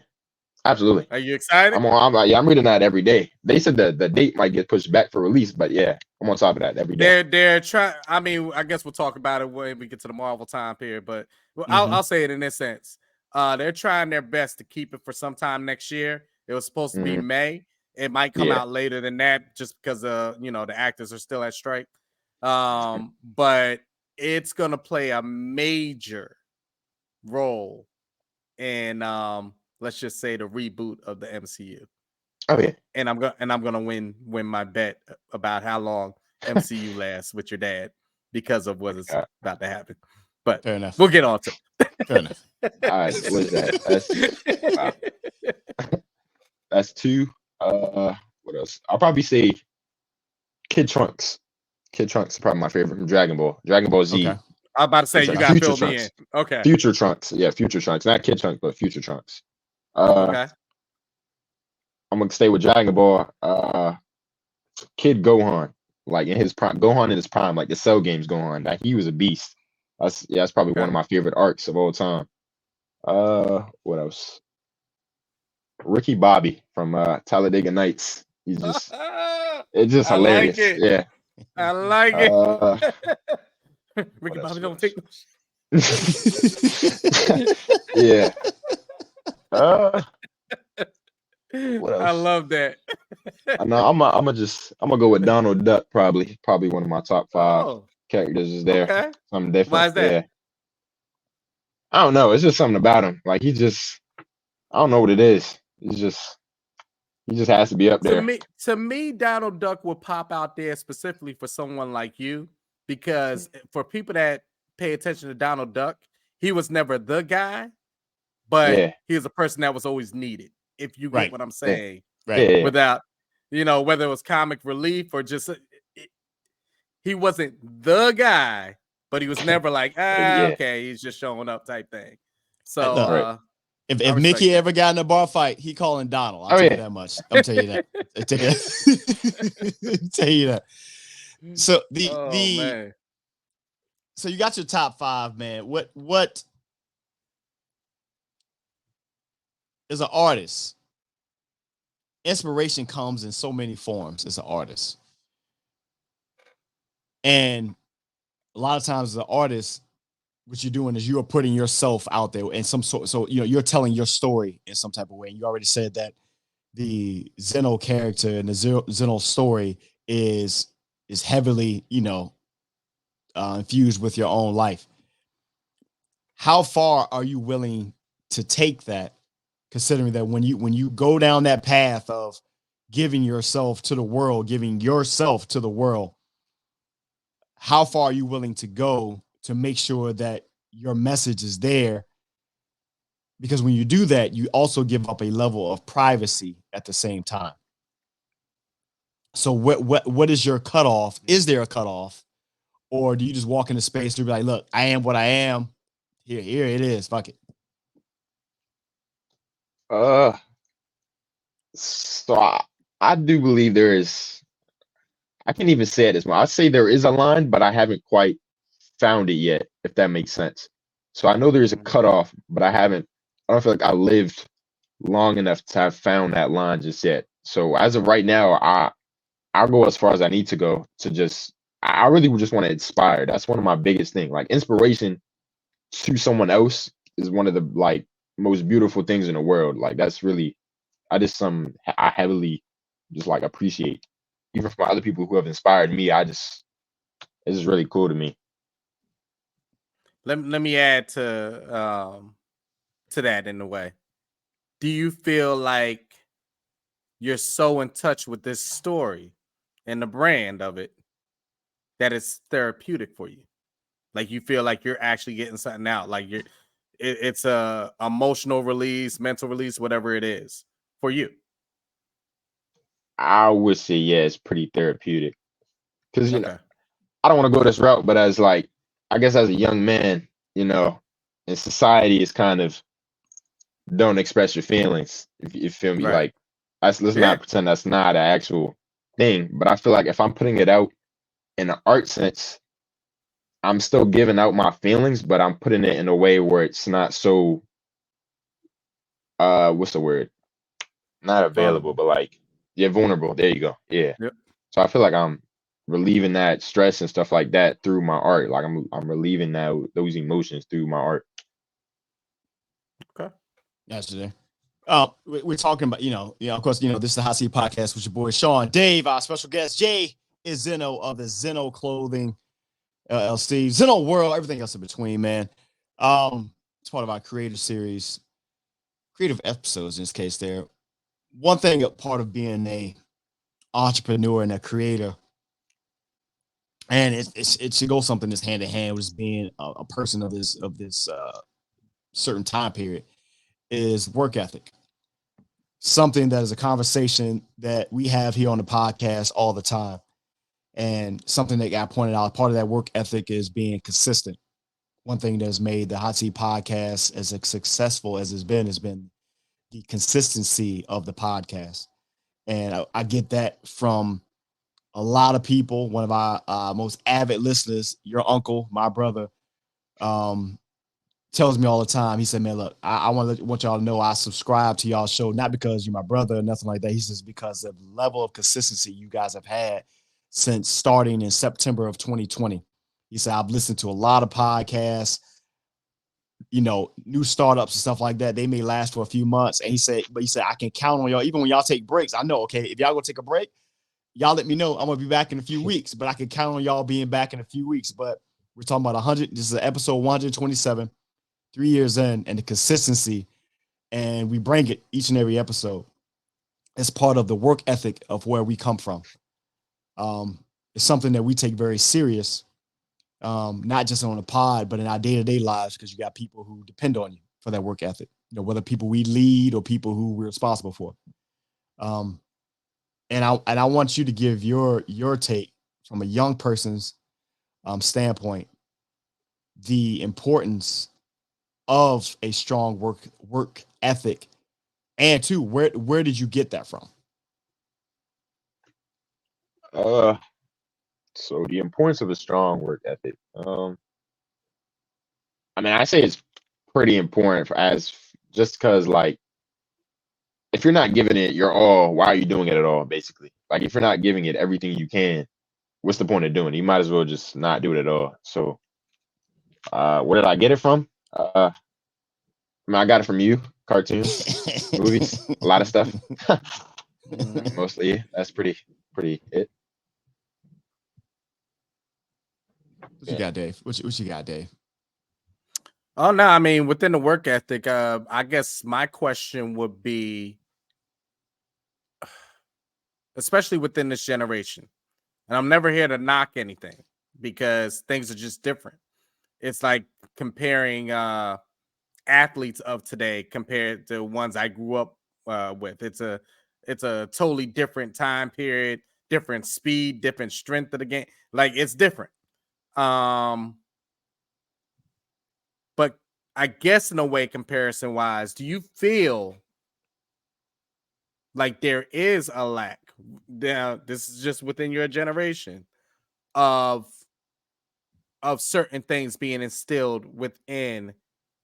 absolutely. Are you excited? I'm reading that every day. They said the date might get pushed back for release, but yeah, I'm on top of that every day. They're trying. I mean, I guess we'll talk about it when we get to the Marvel time period. But I'll say it in this sense. They're trying their best to keep it for sometime next year. It was supposed to be May. It might come out later than that, just because the actors are still at strike. But it's gonna play a major role in let's just say the reboot of the MCU. Oh yeah. And I'm gonna win my bet about how long MCU lasts with your dad because of what is about to happen. But fair enough. We'll get on to fair enough. All right, what is that? That's 2. What else? I'll probably say Kid Trunks. Kid Trunks is probably my favorite from Dragon Ball. Dragon Ball Z. Okay. I'm about to say you got to fill me in. Okay. Future Trunks. Yeah, Future Trunks. Not Kid Trunks, but Future Trunks. Okay. I'm gonna stay with Dragon Ball. Kid Gohan, like in his prime. Gohan in his prime, like the Cell games Gohan. Like he was a beast. That's probably one of my favorite arcs of all time. What else? Ricky Bobby from Talladega Nights. He's just it's just hilarious. Like it. Yeah. I like it. Ricky Bobby don't take no shit. Yeah. What else? I love that. I know I'm gonna go with Donald Duck, probably one of my top 5 characters is there. Okay. Something different. Why is that? Yeah. I don't know. It's just something about him. Like I don't know what it is. He just has to be up there. To me, Donald Duck would pop out there specifically for someone like you, because for people that pay attention to Donald Duck, he was never the guy, but he was a person that was always needed. If you get what I'm saying, right? Without, whether it was comic relief or just he wasn't the guy, but he was never like, okay, he's just showing up type thing. So if Mickey ever got in a bar fight, he calling Donald. I'll tell you that much. I'll tell you that. Tell you that. So so you got your top 5, man. What as an artist, inspiration comes in so many forms as an artist. And a lot of times as an artist, what you're doing is you are putting yourself out there in some sort. So, you're telling your story in some type of way. And you already said that the XZNO character and the XZNO story is heavily, infused with your own life. How far are you willing to take that, considering that when you go down that path of giving yourself to the world, how far are you willing to go to make sure that your message is there? Because when you do that, you also give up a level of privacy at the same time. So what is your cutoff? Is there a cutoff? Or do you just walk into space and be like, look, I am what I am. Here it is. Fuck it. So I do believe there is, I can't even say it as well. I'd say there is a line, but I haven't quite found it yet, if that makes sense. So I know there's a cutoff, but I don't feel like I lived long enough to have found that line just yet. So as of right now, I'll go as far as I need to go to I really just want to inspire. That's one of my biggest things. Like inspiration to someone else is one of the most beautiful things in the world. Like that's really, I heavily just appreciate, even from other people who have inspired me. It's just really cool to me. Let me add to that in a way. Do you feel like you're so in touch with this story and the brand of it that it's therapeutic for you? Like you feel like you're actually getting something out, like it's a emotional release, mental release, whatever it is for you? I would say, yeah, it's pretty therapeutic. Because, I don't want to go this route, but I guess as a young man, in society is kind of don't express your feelings. If you feel me, let's not pretend that's not an actual thing. But I feel like if I'm putting it out in an art sense, I'm still giving out my feelings, but I'm putting it in a way where it's not so what's the word? Not available, but vulnerable. There you go. Yeah. Yep. So I feel like I'm relieving that stress and stuff like that through my art. Like I'm relieving those emotions through my art. Okay. That's there. We're talking about, of course, this is the Hot Seat Podcast with your boy Sean, Dave, our special guest, Jayisxzno of the XZNO Clothing LLC, XZNO World, everything else in between, man. It's part of our creative series, creative episodes in this case there. one thing, a part of being a entrepreneur and a creator, and it should go something that's hand in hand with being a person of this certain time period, is work ethic. Something that is a conversation that we have here on the podcast all the time, and something that got pointed out. Part of that work ethic is being consistent. One thing that has made the Hot Seat podcast as successful as it's been has been the consistency of the podcast. And I get that from a lot of people. One of our most avid listeners, your uncle, my brother, tells me all the time. He said, man, look, I want y'all to know I subscribe to y'all's show, not because you're my brother or nothing like that. He says, because of the level of consistency you guys have had since starting in September of 2020. He said, I've listened to a lot of podcasts, new startups and stuff like that. They may last for a few months. And he said, I can count on y'all. Even when y'all take breaks, I know, okay, if y'all go take a break, y'all let me know. I'm going to be back in a few weeks, but I can count on y'all being back in a few weeks. But we're talking about 100. This is episode 127, 3 years in, and the consistency. And we bring it each and every episode. It's part of the work ethic of where we come from. It's something that we take very serious. Not just on the pod, but in our day-to-day lives, because you got people who depend on you for that work ethic, whether people we lead or people who we're responsible for. And I want you to give your take from a young person's standpoint, the importance of a strong work ethic, and two, where did you get that from? So the importance of a strong work ethic. I say it's pretty important just because, like, if you're not giving it your all, why are you doing it at all? Basically, like, if you're not giving it everything you can, what's the point of doing it? You might as well just not do it at all. So, where did I get it from? I got it from you, cartoons, movies, a lot of stuff. Mostly, yeah, that's pretty it. What you got, Dave? What you got, Dave? Oh no, I mean, within the work ethic, I guess my question would be, especially within this generation, and I'm never here to knock anything because things are just different. It's like comparing athletes of today compared to ones I grew up with. It's a totally different time period, different speed, different strength of the game. Like, it's different. But I guess in a way, comparison wise, do you feel like there is a lack? Now, this is just within your generation of certain things being instilled within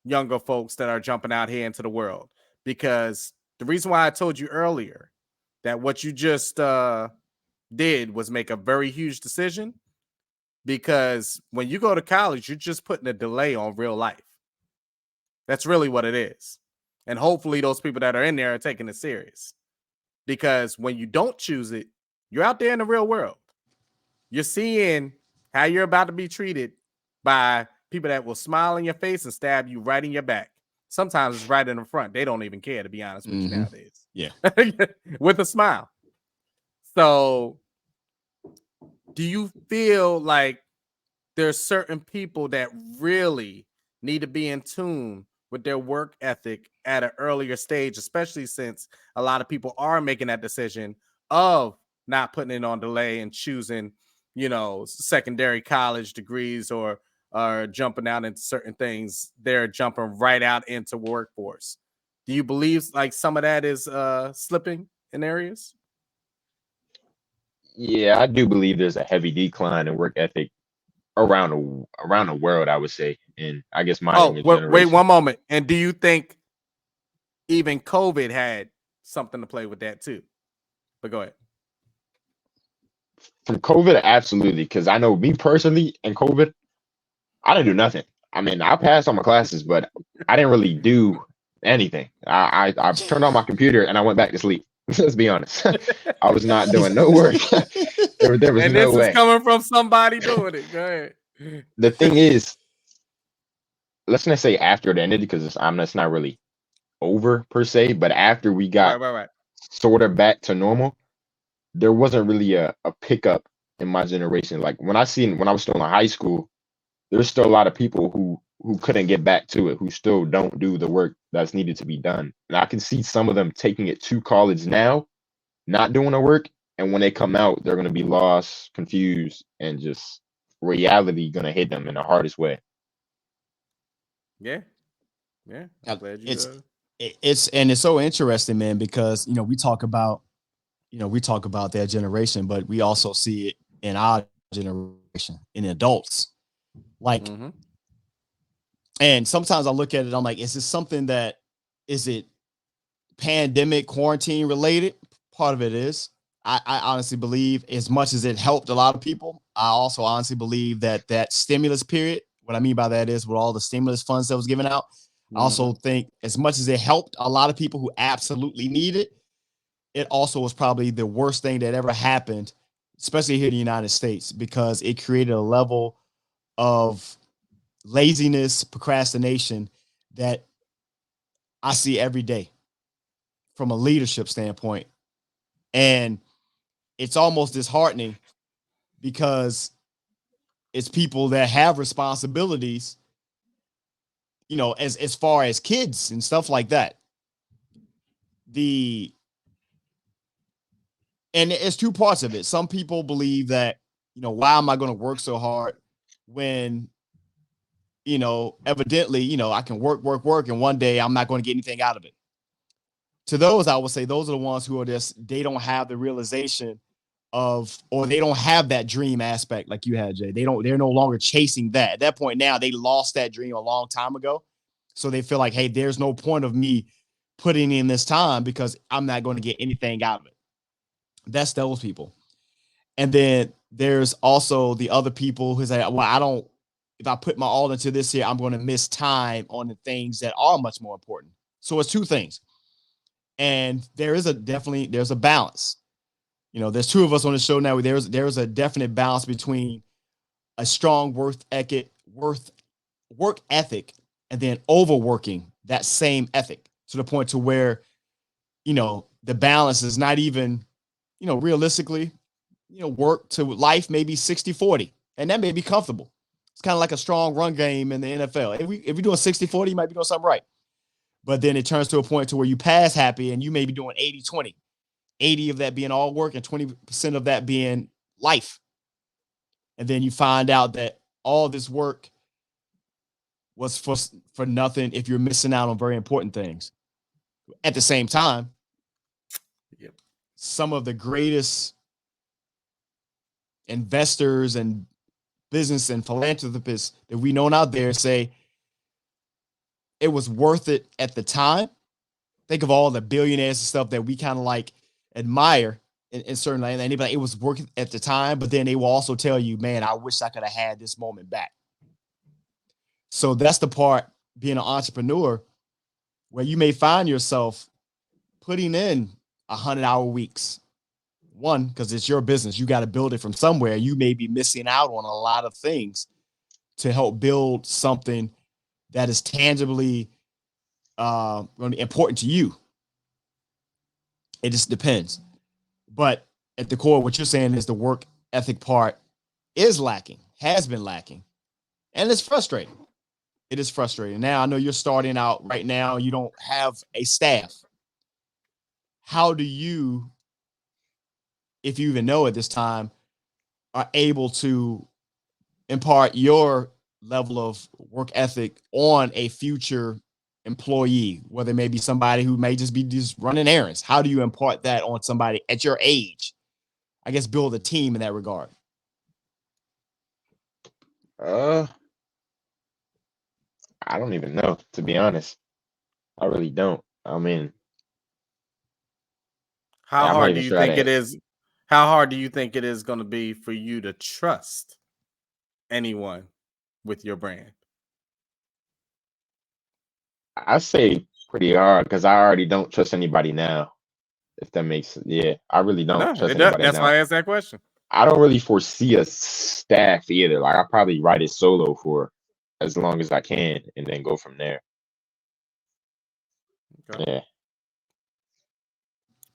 younger folks that are jumping out here into the world. Because the reason why I told you earlier that what you just did was make a very huge decision, because when you go to college, you're just putting a delay on real life. That's really what it is. And hopefully those people that are in there are taking it serious, because when you don't choose it, you're out there in the real world. You're seeing how you're about to be treated by people that will smile in your face and stab you right in your back. Sometimes it's right in the front. They don't even care, to be honest with you nowadays. Yeah. With a smile. So do you feel like there's certain people that really need to be in tune with their work ethic at an earlier stage, especially since a lot of people are making that decision of not putting it on delay and choosing, secondary college degrees or jumping out into certain things? They're jumping right out into workforce. Do you believe like some of that is slipping in areas? Yeah, I do believe there's a heavy decline in work ethic around the world, I would say, and I guess my younger generation. Wait 1 moment. And do you think even COVID had something to play with that too? But go ahead. From COVID, absolutely, because I know me personally in COVID, I didn't do nothing. I mean, I passed all my classes, but I didn't really do anything. I turned on my computer and I went back to sleep. Let's be honest. I was not doing no work. there was and no this way. is coming from somebody doing it. Go ahead. The thing is, let's not say after it ended, because it's not really over per se, but after we got sort of back to normal, there wasn't really a pickup in my generation. Like when I was still in high school, there's still a lot of people who couldn't get back to it, who still don't do the work that's needed to be done. And I can see some of them taking it to college now, not doing the work, and when they come out, they're gonna be lost, confused, and just reality gonna hit them in the hardest way. Yeah. I'm glad you. It's so interesting, man, because we talk about their generation, but we also see it in our generation, in adults. Like, and sometimes I look at it, I'm like, is it pandemic quarantine related? Part of it is. I honestly believe, as much as it helped a lot of people, I also honestly believe that stimulus period, what I mean by that is with all the stimulus funds that was given out, I also think as much as it helped a lot of people who absolutely need it, it also was probably the worst thing that ever happened, especially here in the United States, because it created a level of laziness, procrastination that I see every day from a leadership standpoint. And it's almost disheartening because it's people that have responsibilities, as far as kids and stuff like that. And it's two parts of it. Some people believe that, why am I going to work so hard when, evidently, I can work, and one day I'm not going to get anything out of it. To those, I would say those are the ones who they don't have the realization of, or they don't have that dream aspect like you had, Jay. They're no longer chasing that. At that point now, they lost that dream a long time ago. So they feel like, hey, there's no point of me putting in this time because I'm not going to get anything out of it. That's those people. And then there's also the other people who say, well, if I put my all into this here, I'm going to miss time on the things that are much more important. So it's two things. And there's a balance. There's two of us on the show now. There's a definite balance between a strong work ethic, and then overworking that same ethic to the point to where, the balance is not even, realistically, work to life maybe 60-40, and that may be comfortable. It's kind of like a strong run game in the NFL. If you're doing 60-40, you might be doing something right. But then it turns to a point to where you pass happy and you may be doing 80-20. 80 of that being all work and 20% of that being life. And then you find out that all this work was for nothing if you're missing out on very important things. At the same time, some of the greatest investors and business and philanthropists that we know out there say it was worth it at the time. Think of all the billionaires and stuff that we kind of like admire in certain land. Anybody, it was working at the time, but then they will also tell you, man, I wish I could have had this moment back. So that's the part, being an entrepreneur, where you may find yourself putting in 100-hour weeks. One, because it's your business. You got to build it from somewhere. You may be missing out on a lot of things to help build something that is tangibly important to you. It just depends. But at the core, what you're saying is the work ethic part is lacking, has been lacking, and it's frustrating. It is frustrating. Now, I know you're starting out right now. You don't have a staff. How do you, if you even know at this time, are able to impart your level of work ethic on a future employee, whether it may be somebody who may just be running errands? How do you impart that on somebody at your age? I guess build a team in that regard. I don't even know, to be honest. I really don't. I mean, How I'm not hard even do you sure think it is? How hard do you think it is going to be for you to trust anyone with your brand? I say pretty hard because I already don't trust anybody now. If that makes I really don't No, trust it does. anybody That's now. why I asked that question. I don't really foresee a staff either. Like I probably write it solo for as long as I can and then go from there. Okay. Yeah.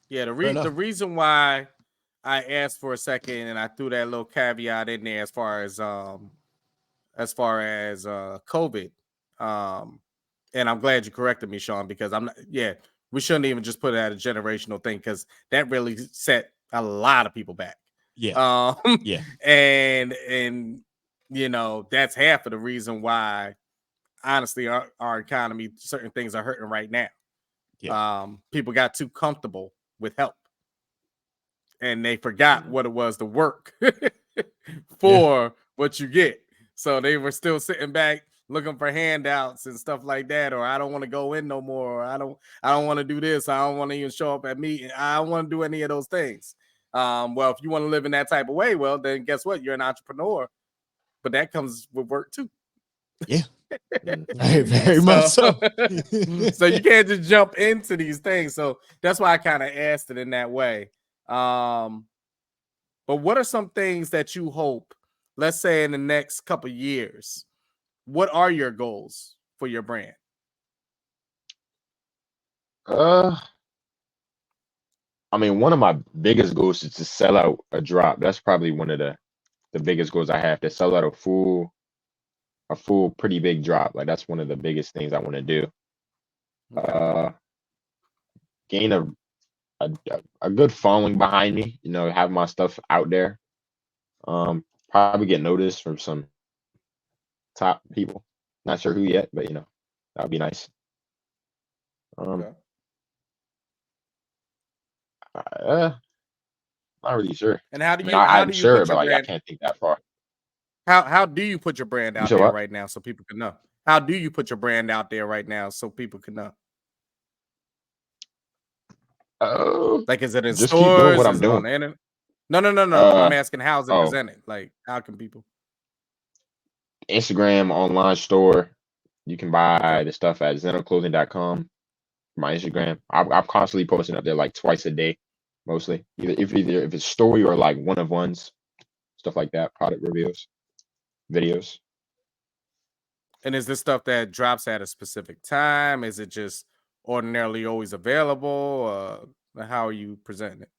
Yeah, the reason why I asked for a second and I threw that little caveat in there as far as COVID. And I'm glad you corrected me, Sean, because we shouldn't even just put it at a generational thing, because that really set a lot of people back. Yeah. And that's half of the reason why, honestly, our economy, certain things are hurting right now. Yeah. People got too comfortable with help, and they forgot what it was to work for what you get. So they were still sitting back looking for handouts and stuff like that, or I don't want to go in no more, or I don't want to do this, I don't want to even show up at meetings, I don't want to do any of those things. Well, if you want to live in that type of way, well, then guess what? You're an entrepreneur, but that comes with work too. Yeah. Very much so. So you can't just jump into these things. So that's why I kind of asked it in that way. But what are some things that you hope, let's say in the next couple of years, what are your goals for your brand? I mean, one of my biggest goals is to sell out a drop. That's probably one of the biggest goals I have, to sell out a full pretty big drop. Like, that's one of the biggest things I want to do. Okay. Gain a good following behind me, have my stuff out there. Probably get noticed from some top people. Not sure who yet, but that would be nice. Okay. Not really sure. And how do you? I'm sure, but like, I can't think that far. How do you put your brand out there right now so people can know? How do you put your brand out there right now so people can know? Like, is it in just stores? Keep doing what I'm is it doing. on the internet? No. I'm asking, how's it presented? Like, how can people? Instagram online store. You can buy the stuff at XZNOclothing.com. My Instagram. I'm constantly posting up there like twice a day, mostly. Either if it's story or like one-of-ones, stuff like that, product reviews, videos. And is this stuff that drops at a specific time? Is it just ordinarily always available? How are you presenting it?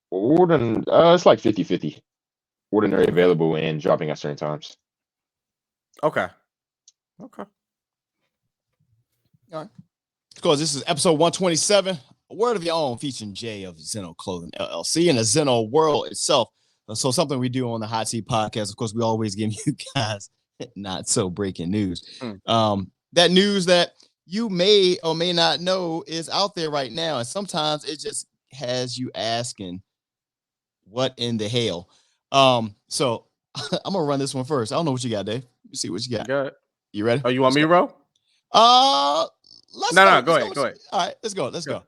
It's like 50-50. Ordinary available and dropping at certain times. Okay. All right. Of course, this is episode 127, a word of your own, featuring Jay of XZNO Clothing LLC and the XZNO world itself. So something we do on the Hot Seat podcast, of course, we always give you guys not so breaking news. That news that you may or may not know is out there right now. And sometimes it just has you asking, what in the hell? So I'm gonna run this one first. I don't know what you got, Dave. Let me see what you got. Got it. You ready? Oh, you want me to roll? No, go ahead. All right, let's go.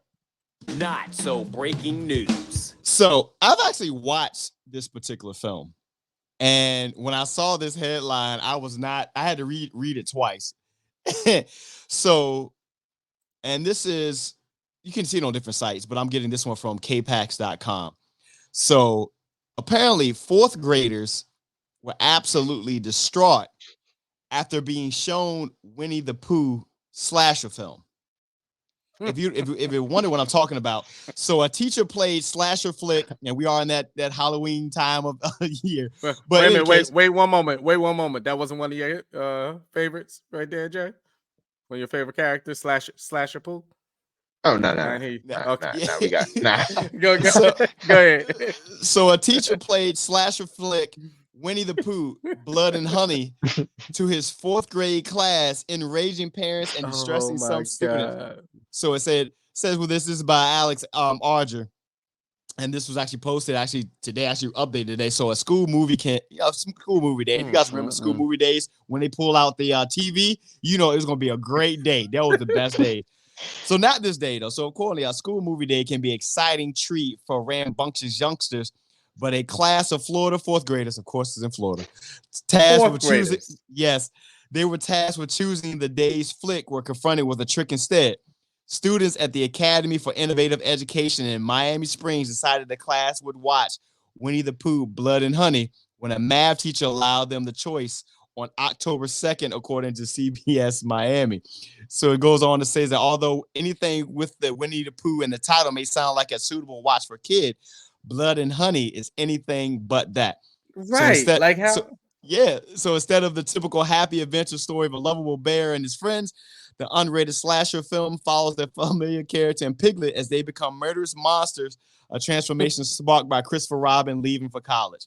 Not so breaking news. So I've actually watched this particular film, and when I saw this headline, I had to read it twice. So, and this is, you can see it on different sites, but I'm getting this one from kpax.com. So apparently fourth graders were absolutely distraught after being shown Winnie the Pooh slasher film. If you wonder what I'm talking about, so a teacher played slasher flick, and we are in that Halloween time of year. But wait a minute, wait one moment. That wasn't one of your favorites right there, Jay? One of your favorite characters, slasher Pooh? Oh, no. Okay. We got Go ahead. So a teacher played slasher flick Winnie the Pooh, Blood and Honey, to his fourth grade class, enraging parents and distressing some students. So it says, well, this is by Alex Arger, and this was actually posted today, updated today. So a school movie day. You guys remember school movie days when they pull out the TV? It was gonna be a great day. That was the best day. So not this day though. So accordingly, a school movie day can be an exciting treat for rambunctious youngsters. But a class of Florida fourth graders, of course, is in Florida, they were tasked with choosing the day's flick, were confronted with a trick instead. Students at the Academy for Innovative Education in Miami Springs decided the class would watch Winnie the Pooh, Blood and Honey, when a math teacher allowed them the choice on October 2nd, according to CBS Miami. So it goes on to say that although anything with the Winnie the Pooh in the title may sound like a suitable watch for kid, Blood and Honey is anything but that. Right. So instead of the typical happy adventure story of a lovable bear and his friends, the unrated slasher film follows their familiar character and Piglet as they become murderous monsters, a transformation sparked by Christopher Robin leaving for college.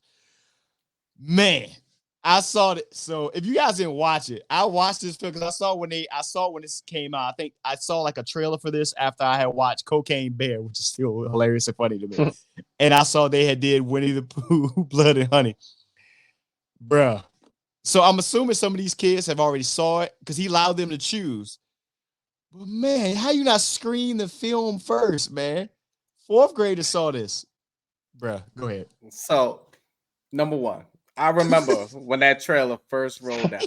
Man, I saw it. So if you guys didn't watch it, I watched this film because I saw when this came out. I think I saw like a trailer for this after I had watched Cocaine Bear, which is still hilarious and funny to me. And I saw they had did Winnie the Pooh, Blood and Honey. Bruh. So I'm assuming some of these kids have already saw it because he allowed them to choose. But man, how you not screen the film first, man? Fourth graders saw this. Bruh, go ahead. So, number one, I remember when that trailer first rolled out.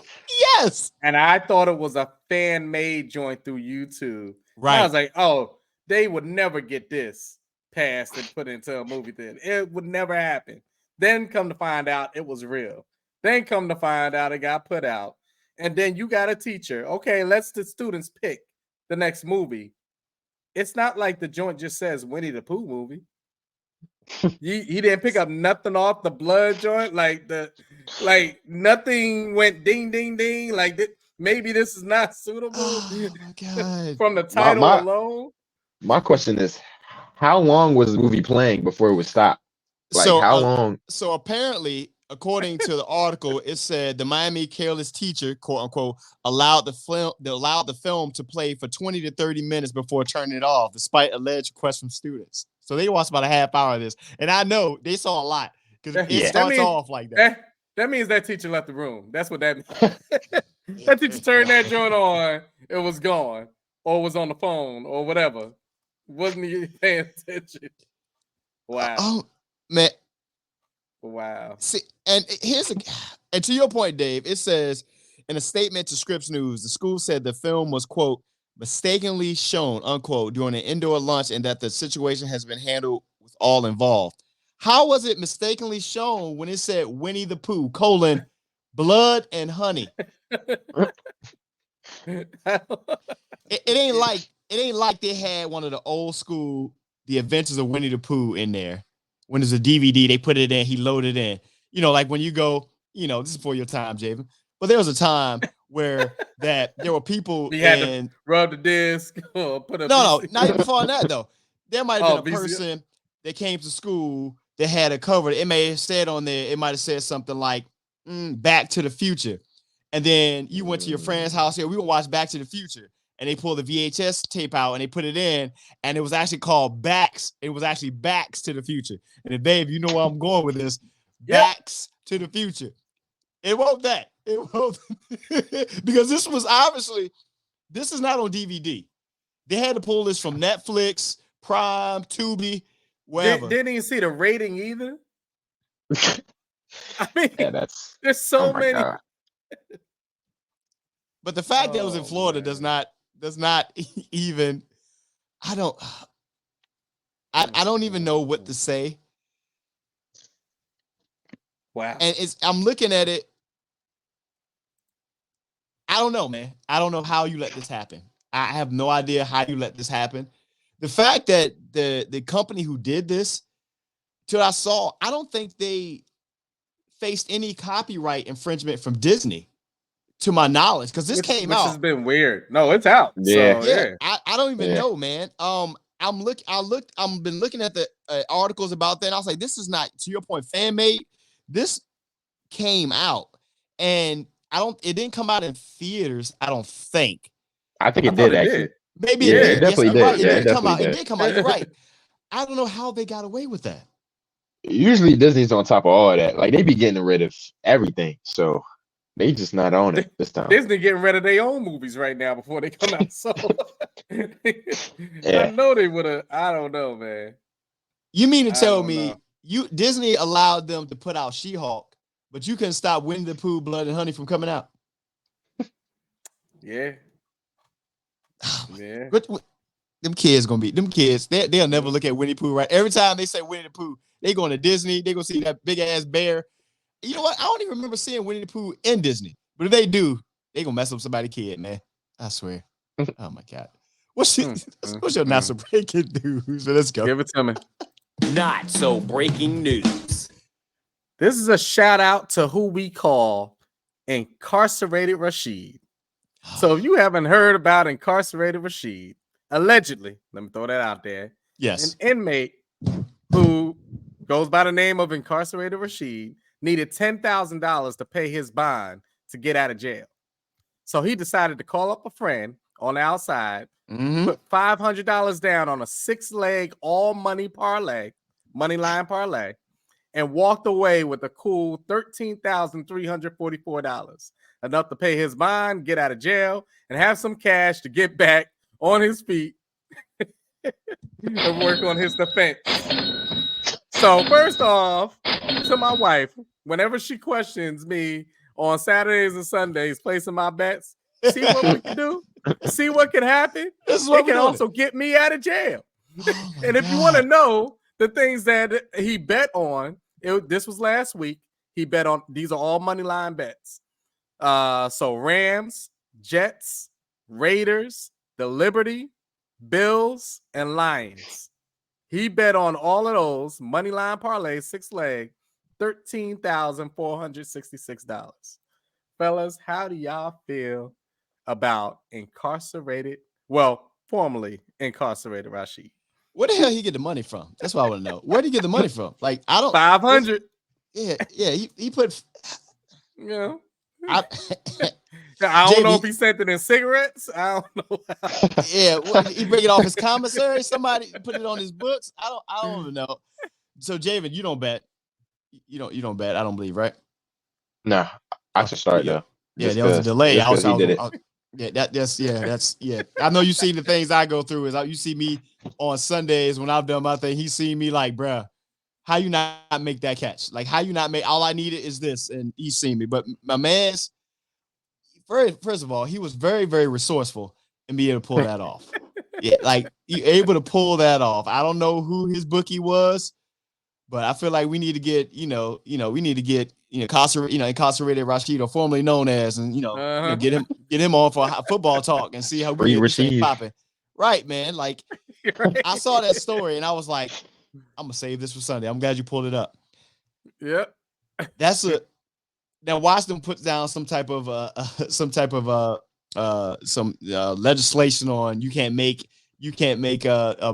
Yes. And I thought it was a fan-made joint through YouTube. Right. And I was like, oh, they would never get this passed and put into a movie theater. It would never happen. Then come to find out it was real. Then come to find out it got put out. And then you got a teacher. Okay, let's the students pick the next movie. It's not like the joint just says Winnie the Pooh movie. He didn't pick up nothing off the blood joint. Like nothing went ding, ding, ding. Like maybe this is not suitable. Oh my God. From the title alone. My question is, how long was the movie playing before it would stop? Like how long? So apparently, according to the article, it said the Miami careless teacher, quote unquote, allowed the film to play for 20 to 30 minutes before turning it off, despite alleged requests from students. So they watched about a half hour of this, and I know they saw a lot because it starts off like that. That means that teacher left the room. That's what that means. That teacher turned that joint on, it was gone, or was on the phone, or whatever. Wasn't even paying attention. Wow. Oh man. Wow. See, and to your point, Dave, it says in a statement to Scripps News, the school said the film was, quote, mistakenly shown, unquote, during an indoor lunch and that the situation has been handled with all involved. How was it mistakenly shown when it said Winnie the Pooh, Blood and Honey? It ain't like they had one of the old school The Adventures of Winnie the Pooh in there. When there's a DVD, they put it in, he loaded in. You know, like when you go, this is for your time, Javen. But there was a time where there were people you had to rub the disc or put a No, not even before that though. There might have been a person that came to school that had it covered. It may have said on there, it might have said something like Back to the Future. And then you went to your friend's house here. We would watch Back to the Future. And they pulled the VHS tape out and they put it in, and it was actually called Backs. It was actually Backs to the Future. And if Dave, you know where I'm going with this, Backs to the Future. It won't that. It won't because this is not on DVD. They had to pull this from Netflix, Prime, Tubi, wherever. Didn't even see the rating either. I mean, there's so many. God. But the fact that it was in Florida does not even. I don't even know what to say. Wow. And I'm looking at it. I don't know, man. I don't know how you let this happen. I have no idea how you let this happen. The fact that the company who did this, till I saw, I don't think they faced any copyright infringement from Disney, to my knowledge, because this came out. Which has been weird. No, it's out. Yeah, so, yeah. I don't even know, man. I've been looking at the articles about that, and I was like, this is not, to your point, fan made. This came out, and it didn't come out in theaters, I don't think. I think it did, actually. Maybe it did. Definitely did. Right. It did come out. You're right. I don't know how they got away with that. Usually Disney's on top of all of that. Like, they be getting rid of everything. So they just not on it this time. Disney getting rid of their own movies right now before they come out. So yeah. I know they would have. I don't know, man. You mean to tell me Disney allowed them to put out She-Hulk, but you couldn't stop Winnie the Pooh, Blood and Honey from coming out? Yeah. Yeah. Them kids, they'll never look at Winnie the Pooh, right? Every time they say Winnie the Pooh, they going to Disney, they go see that big ass bear. You know what? I don't even remember seeing Winnie the Pooh in Disney. But if they do, they gonna mess up somebody's kid, man. I swear. Oh my God. What's your not so breaking news? Let's go. Give it to me. Not so breaking news. This is a shout out to who we call Incarcerated Rashid. So if you haven't heard about Incarcerated Rashid, allegedly, let me throw that out there. Yes. An inmate who goes by the name of Incarcerated Rashid needed $10,000 to pay his bond to get out of jail. So he decided to call up a friend on the outside, put $500 down on a 6-leg all-money parlay, money line parlay, and walked away with a cool $13,344, enough to pay his bond, get out of jail, and have some cash to get back on his feet and work on his defense. So first off, to my wife, whenever she questions me on Saturdays and Sundays placing my bets, see what we can do, see what can happen. It can also get me out of jail. And if you want to know the things that he bet on, this was last week. He bet on, these are all money line bets. So Rams, Jets, Raiders, the Liberty, Bills, and Lions. He bet on all of those money line parlay, 6-leg, $13,466. Fellas, how do y'all feel about formerly incarcerated Rashid? Where the hell he get the money from? That's what I want to know. Where did he get the money from? Like, I don't. 500. Yeah. He put. Yeah. I don't know if he sent it in cigarettes. I don't know. Yeah, he bring it off his commissary. Somebody put it on his books. I don't even know. So, Javen, you don't bet. You don't bet. I don't believe, right? No, I should start though. Yeah, there was a delay. He did it. That's I know you see the things I go through. Is you see me on Sundays when I've done my thing. He see me like, bruh, how you not make that catch? Like, how you not make? All I needed is this, and he seen me. But my man's first of all, he was very, very resourceful in being able to pull that off. Yeah, like he able to pull that off. I don't know who his bookie was, but I feel like we need to get, incarcerated Rashid, or formerly known as, and get him on for football talk and see how we get this thing popping. Right, man. Like Right. I saw that story and I was like, I'm gonna save this for Sunday. I'm glad you pulled it up. Yep. Now Washington puts down some type of legislation on you can't make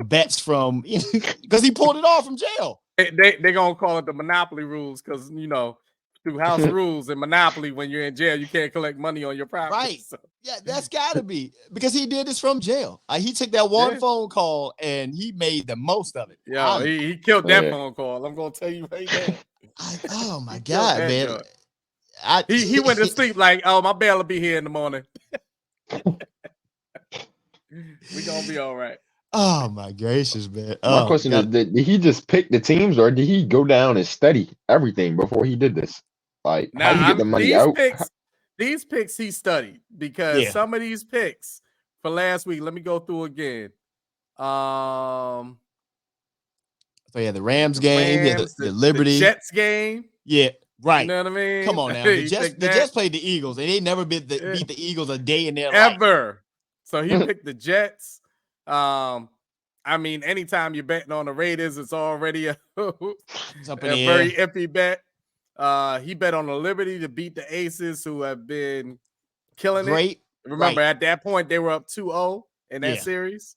bets from because he pulled it off from jail. They're gonna call it the monopoly rules because through house rules and monopoly, when you're in jail, you can't collect money on your property. Right. So. Yeah, that's gotta be because he did this from jail. He took that one phone call and he made the most of it. Yeah, he killed that phone call. I'm gonna tell you right now. Oh my God, man. He went to sleep like, oh, my bail will be here in the morning. We're gonna be all right. Oh my gracious, man. My question is, did he just pick the teams or did he go down and study everything before he did this? Like, how do you get the money out? These picks he studied because some of these picks for last week, let me go through again. So the Rams game, the Liberty, the Jets game. Yeah, right. You know what I mean? Come on now. The Jets played the Eagles, and they never beat the Eagles a day in their life. Ever. So he picked the Jets. I mean, anytime you're betting on the Raiders, it's already a very iffy bet. He bet on the Liberty to beat the Aces, who have been killing it. Remember, at that point, they were up 2-0 in that series.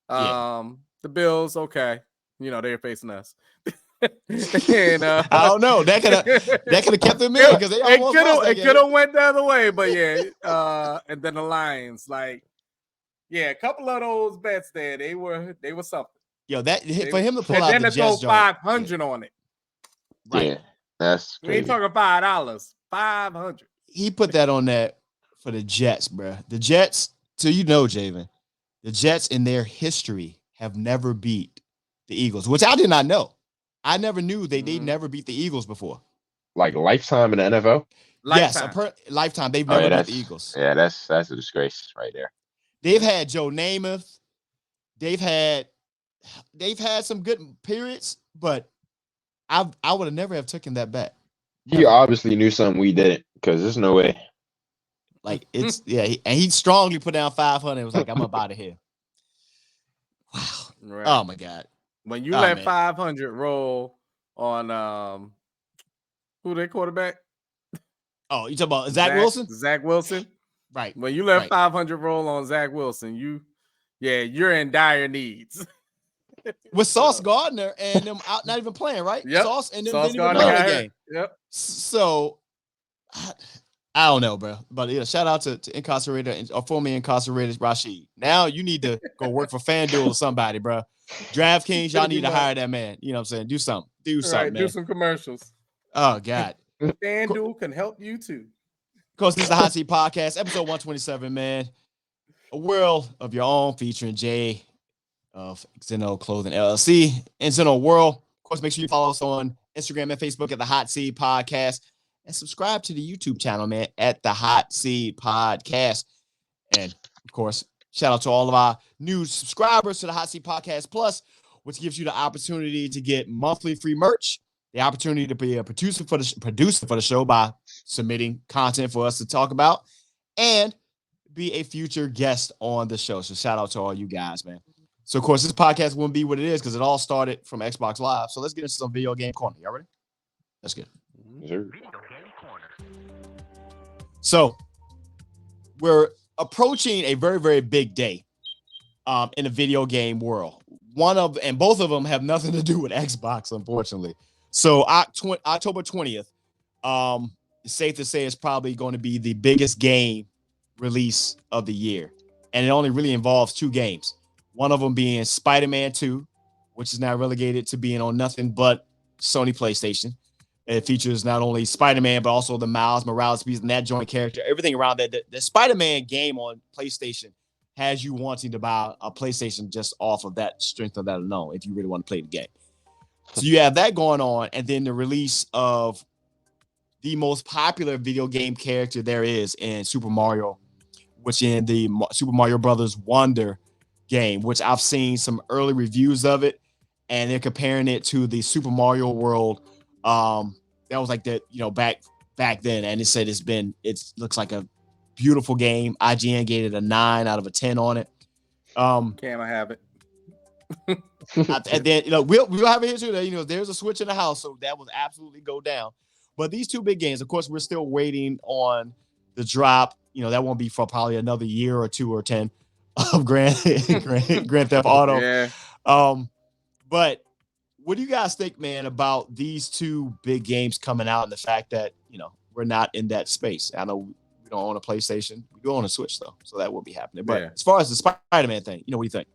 The Bills, okay. They're facing us. And, I don't know. That could have kept them in because it could have went the other way, but and then the Lions, a couple of those bets there, they were something. Yo, for him to pull out the Jets, throw 500 on it. Right. Yeah, that's crazy. We ain't talking $5, 500. He put that on that for the Jets, bro. The Jets, so Javen, the Jets in their history have never beat the Eagles, which I did not know. I never knew they never beat the Eagles before. Like lifetime in the NFL? Lifetime. Yes, lifetime. They've never beat the Eagles. Yeah, that's a disgrace right there. They've had Joe Namath. They've had some good periods, but I would have never have taken that bet. You obviously knew something we didn't, because there's no way. Like it's and he strongly put down 500. It was like, I'm up out of here. Wow. Right. Oh my God. When you let 500 roll on who their quarterback? Oh, you talking about Zach Wilson? Zach Wilson. Right. When you let 500 roll on Zach Wilson, you're in dire needs. With Sauce Gardner and them out not even playing, right? Yep. Sauce and them Sauce didn't even Gardner play the game. Yep. So I don't know, bro. But yeah, shout out to incarcerated or formerly incarcerated Rashid. Now you need to go work for FanDuel or somebody, bro. DraftKings, y'all need to hire that man. You know what I'm saying? Do something. Do something, man. Do some commercials. Oh God. FanDuel can help you too. Of course, this is the Hot Seat Podcast, episode 127, man. A world of your own featuring Jay of XZNO Clothing LLC and XZNO World. Of course, make sure you follow us on Instagram and Facebook at the Hot Seat Podcast and subscribe to the YouTube channel, man, at the Hot Seat Podcast. And of course, shout out to all of our new subscribers to the Hot Seat Podcast Plus, which gives you the opportunity to get monthly free merch, the opportunity to be a producer for the show by submitting content for us to talk about, and be a future guest on the show. So shout out to all you guys, man. So of course, this podcast wouldn't be what it is because it all started from Xbox Live. So let's get into some video game corner. Y'all ready? That's good. Sure. So we're approaching a very, very big day in the video game world. Both of them have nothing to do with Xbox, unfortunately. So October 20th, it's safe to say it's probably going to be the biggest game release of the year. And it only really involves two games. One of them being Spider-Man 2, which is now relegated to being on nothing but Sony PlayStation. It features not only Spider-Man, but also the Miles Morales piece and that joint character. Everything around that. The Spider-Man game on PlayStation has you wanting to buy a PlayStation just off of that strength of that alone, if you really want to play the game. So you have that going on, and then the release of the most popular video game character there is in Super Mario, which in the Super Mario Brothers Wonder game, which I've seen some early reviews of it, and they're comparing it to the Super Mario World. That was like that, back then, and it said it looks like a beautiful game. IGN gave it a 9 out of a 10 on it. Can I have it? And then we'll have it here too. There's a Switch in the house, so that will absolutely go down. But these two big games, of course, we're still waiting on the drop. That won't be for probably another year or 2 or 10 of Grand Theft Auto. Yeah. But what do you guys think, man, about these two big games coming out and the fact that we're not in that space? I know we don't own a PlayStation. We do own a Switch though, so that will be happening. But as far as the Spider-Man thing, what do you think?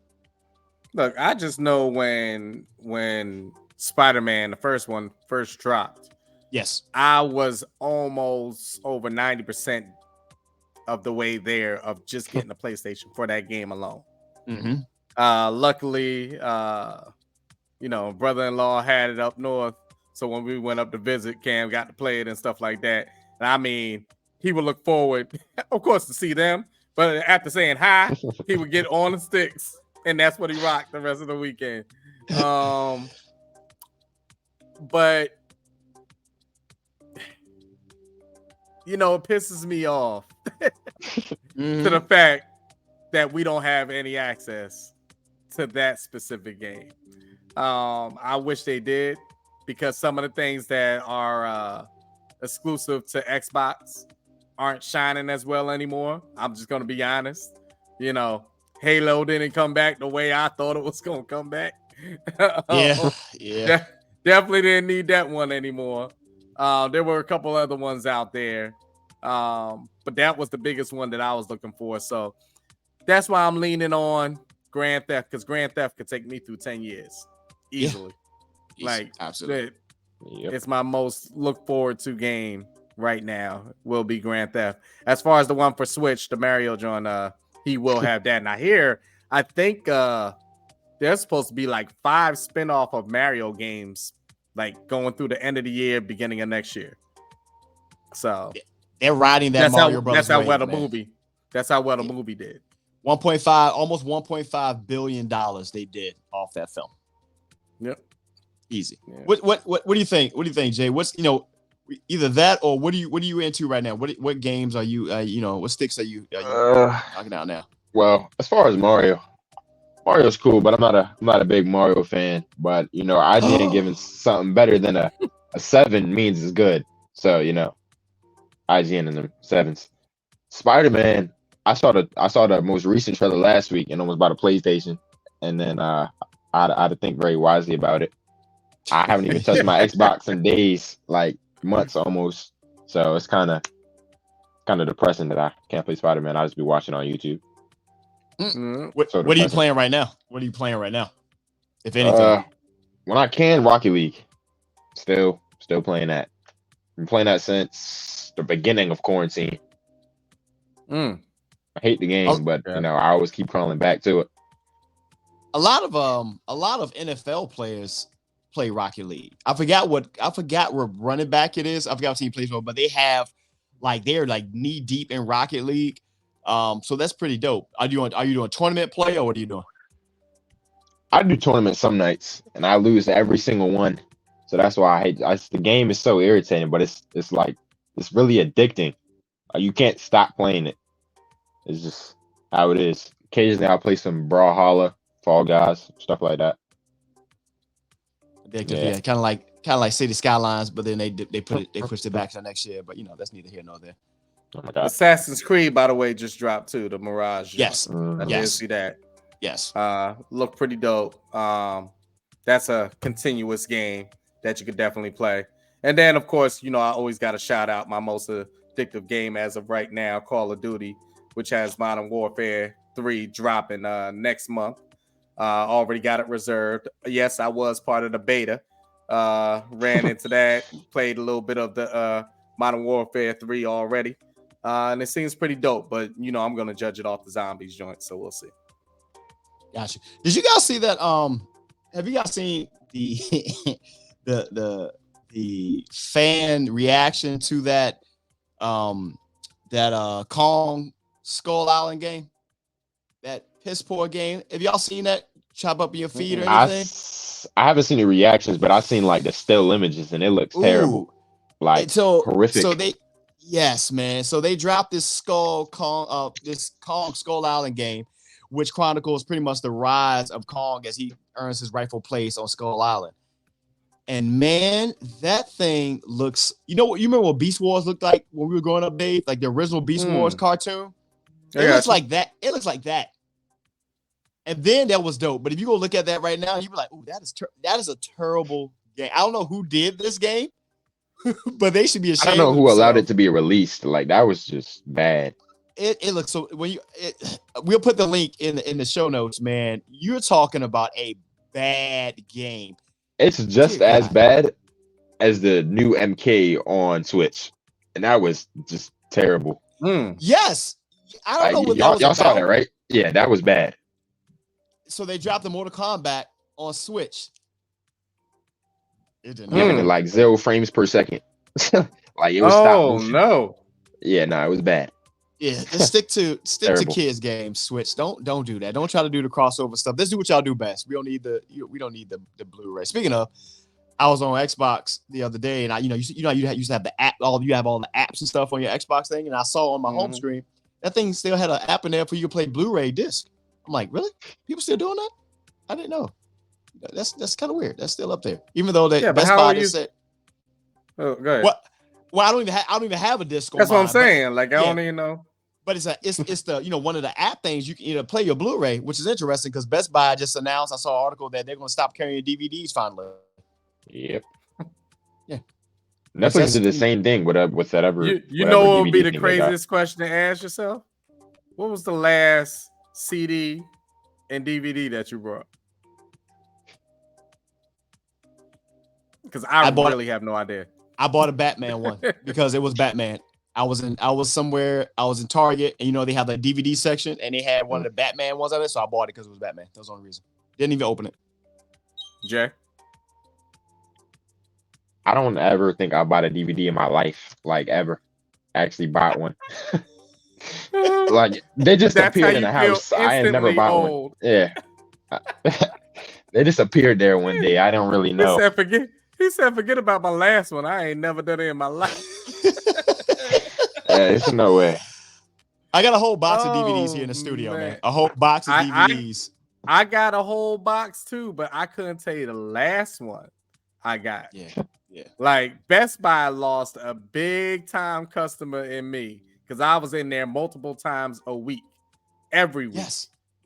Look, I just know when Spider-Man, the first one, first dropped. Yes. I was almost over 90% of the way there of just getting a PlayStation for that game alone. Mm-hmm. Luckily, brother-in-law had it up north. So when we went up to visit, Cam got to play it and stuff like that. And I mean, he would look forward, of course, to see them. But after saying hi, he would get on the sticks. And that's what he rocked the rest of the weekend. But it pisses me off to the fact that we don't have any access to that specific game. I wish they did, because some of the things that are exclusive to Xbox aren't shining as well anymore. I'm just going to be honest. Halo didn't come back the way I thought it was going to come back. Yeah. Definitely didn't need that one anymore. There were a couple other ones out there. But that was the biggest one that I was looking for. So that's why I'm leaning on Grand Theft, because Grand Theft could take me through 10 years easily. Yeah. Absolutely. It's my most look forward to game right now will be Grand Theft. As far as the one for Switch, the Mario joint, he will have that. Now here, I think there's supposed to be like 5 spinoff of Mario games, like going through the end of the year, beginning of next year. So they're riding that Mario Brothers. That's how well the movie. That's how well the movie did. Almost $1.5 billion they did off that film. Yep. Easy. Yeah. What do you think? What do you think, Jay? What's we Either that or what are you into right now? What games are you what sticks are you knocking out now? Well, as far as Mario's cool, but I'm not a big Mario fan. But IGN giving something better than a 7 means it's good. So IGN in the 7s. Spider-Man, I saw the most recent trailer last week, and it was about a PlayStation. And then I had to think very wisely about it. I haven't even touched my Xbox in days, like months almost. So it's kind of depressing that I can't play Spider-Man. I'll just be watching on YouTube. What are you playing right now? What are you playing right now? If anything, when I can, Rocket League. Still playing that. Been playing that since the beginning of quarantine. I hate the game, but I always keep crawling back to it. A lot of NFL players play Rocket League. I forgot what running back it is. I forgot what team plays for, but they have they're knee deep in Rocket League. So that's pretty dope. Are you doing tournament play or what are you doing? I do tournaments some nights and I lose every single one. So that's why I hate the game is so irritating, but it's really addicting. You can't stop playing it. It's just how it is. Occasionally I'll play some Brawlhalla, Fall Guys, stuff like that. Yeah, kind of like City Skylines, but then they pushed it back to next year. But that's neither here nor there. Oh my God. Assassin's Creed, by the way, just dropped too. The Mirage. Yes. I did see that. Yes. Look pretty dope. That's a continuous game that you could definitely play. And then, of course, I always got to shout out my most addictive game as of right now, Call of Duty, which has Modern Warfare 3 dropping next month. Already got it reserved. Yes, I was part of the beta. Ran into that, played a little bit of the Modern Warfare 3 already. And it seems pretty dope, but I'm gonna judge it off the zombies joint, so we'll see. Gotcha. Did you guys see that? Have you guys seen the the fan reaction to that Kong Skull Island game? That piss poor game. Have y'all seen that chop up in your feed or anything? I haven't seen the reactions, but I've seen the still images and it looks terrible. Horrific. So yes, man. So they dropped this Kong Skull Island game, which chronicles pretty much the rise of Kong as he earns his rightful place on Skull Island. And man, that thing looks, you remember what Beast Wars looked like when we were growing up, Dave? Like the original Beast Wars cartoon? It looks like that. It looks like that. And then that was dope. But if you go look at that right now, you'd be like, oh, that is a terrible game. I don't know who did this game, but they should be ashamed. I don't know who allowed it to be released. That was just bad. It looks so we'll put the link in the show notes, man. You're talking about a bad game. It's just as bad as the new MK on Switch. And that was just terrible. Yes. I don't know what that was y'all about. saw that, right? Yeah, that was bad. So they dropped the Mortal Kombat on Switch. It didn't Giving it 0 frames per second. It was stop. No. Yeah, no, it was bad. Yeah, just stick to kids games. Switch. Don't do that. Don't try to do the crossover stuff. Let's do what y'all do best. We don't need the Blu-ray. Speaking of, I was on Xbox the other day, and you used to have the app. You have all the apps and stuff on your Xbox thing, and I saw on my home screen that thing still had an app in there for you to play Blu-ray disc. I'm like, really? People still doing that? I didn't know. That's kind of weird. That's still up there, even though they Best Buy just said. Oh, go ahead. What? Well, I don't even have a disc. That's what I'm saying. I don't even know. But it's the one of the app things you can play your Blu-ray, which is interesting because Best Buy just announced. I saw an article that they're going to stop carrying DVDs finally. Yep. Yeah. Netflix did the same thing with whatever. You know what would be the craziest question to ask yourself? What was the last CD and DVD that you brought? Because I really have no idea. I bought a Batman one because it was Batman. I was in Target, and they have the DVD section, and they had one of the Batman ones on it, so I bought it because it was Batman. That was the only reason. Didn't even open it. Jay? I don't ever think I bought a DVD in my life, ever. I actually bought one. They just appeared in the house. I had never bought one. Yeah. They just appeared there one day. I don't really know. He said, "Forget about my last one. I ain't never done it in my life." It's no way. I got a whole box of DVDs here in the studio, man. A whole box of DVDs. I got a whole box too, but I couldn't tell you the last one I got. Yeah. Like Best Buy lost a big time customer in me because I was in there multiple times a week, every week.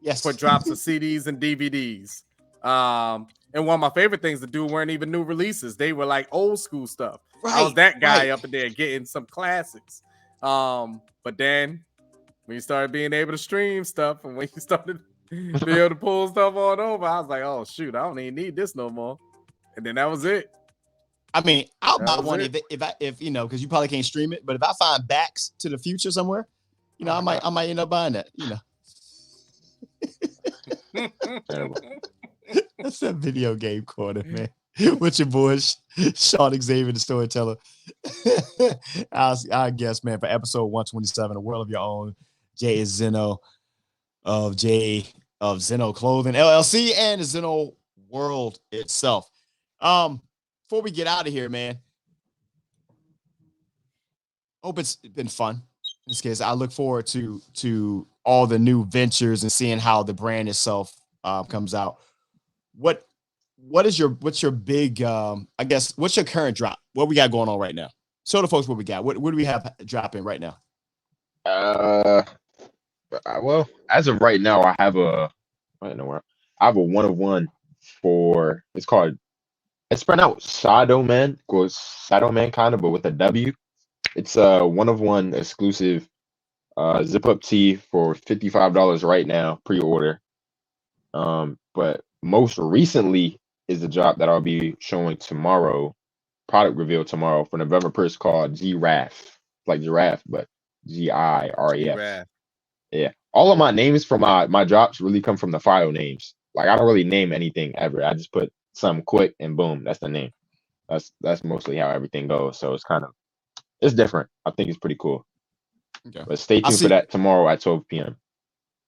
Yes. For drops of CDs and DVDs. And one of my favorite things to do weren't even new releases. They were like old school stuff. I was that guy up in there getting some classics. But then when you started being able to stream stuff and when you started being able to pull stuff on over, I was like, oh shoot, I don't even need this no more. And then that was it. I mean, I'll buy one if you know, because you probably can't stream it. But if I find Backs to the Future somewhere, you know, I might end up buying that. You know, that's a video game corner, man. With your boys, Sean Xavier, the storyteller. I guess, man, for episode 127, A World of Your Own, Jayisxzno of XZNO Clothing LLC and the XZNO World itself. Before we get out of here, man, hope it's been fun. In this case, I look forward to all the new ventures and seeing how the brand itself comes out. What's your big I guess what's your current drop? What we got going on right now? Show the folks what we got. What do we have dropping right now? Well, as of right now, I have a 1-of-1 for it's spread out Shadow Man, kind of, but with a W. It's a 1-of-1 exclusive zip up tee for $55 right now, pre-order. But most recently is the drop that I'll be showing tomorrow, product reveal tomorrow for November 1st, called Giraffe, like giraffe, but GIREF. Yeah, all of my names for my drops really come from the file names. Like I don't really name anything ever. I just put something quick and boom, that's the name. That's mostly how everything goes. So it's different. I think it's pretty cool. Okay. But stay tuned for that tomorrow at 12 p.m.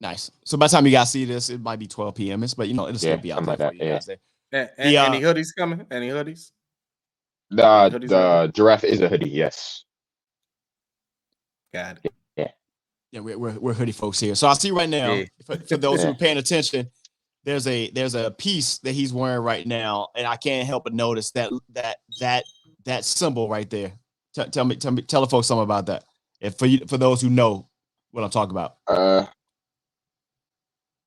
Nice. So by the time you guys see this, it might be 12 p.m. But you know, it'll still be out there for you guys there. Any hoodies coming? Any hoodies? The giraffe is a hoodie, yes. Got it. Yeah, we're hoodie folks here. So I see right now, for those who are paying attention, there's a piece that he's wearing right now, and I can't help but notice that symbol right there. Tell the folks something about that. For those who know what I'm talking about.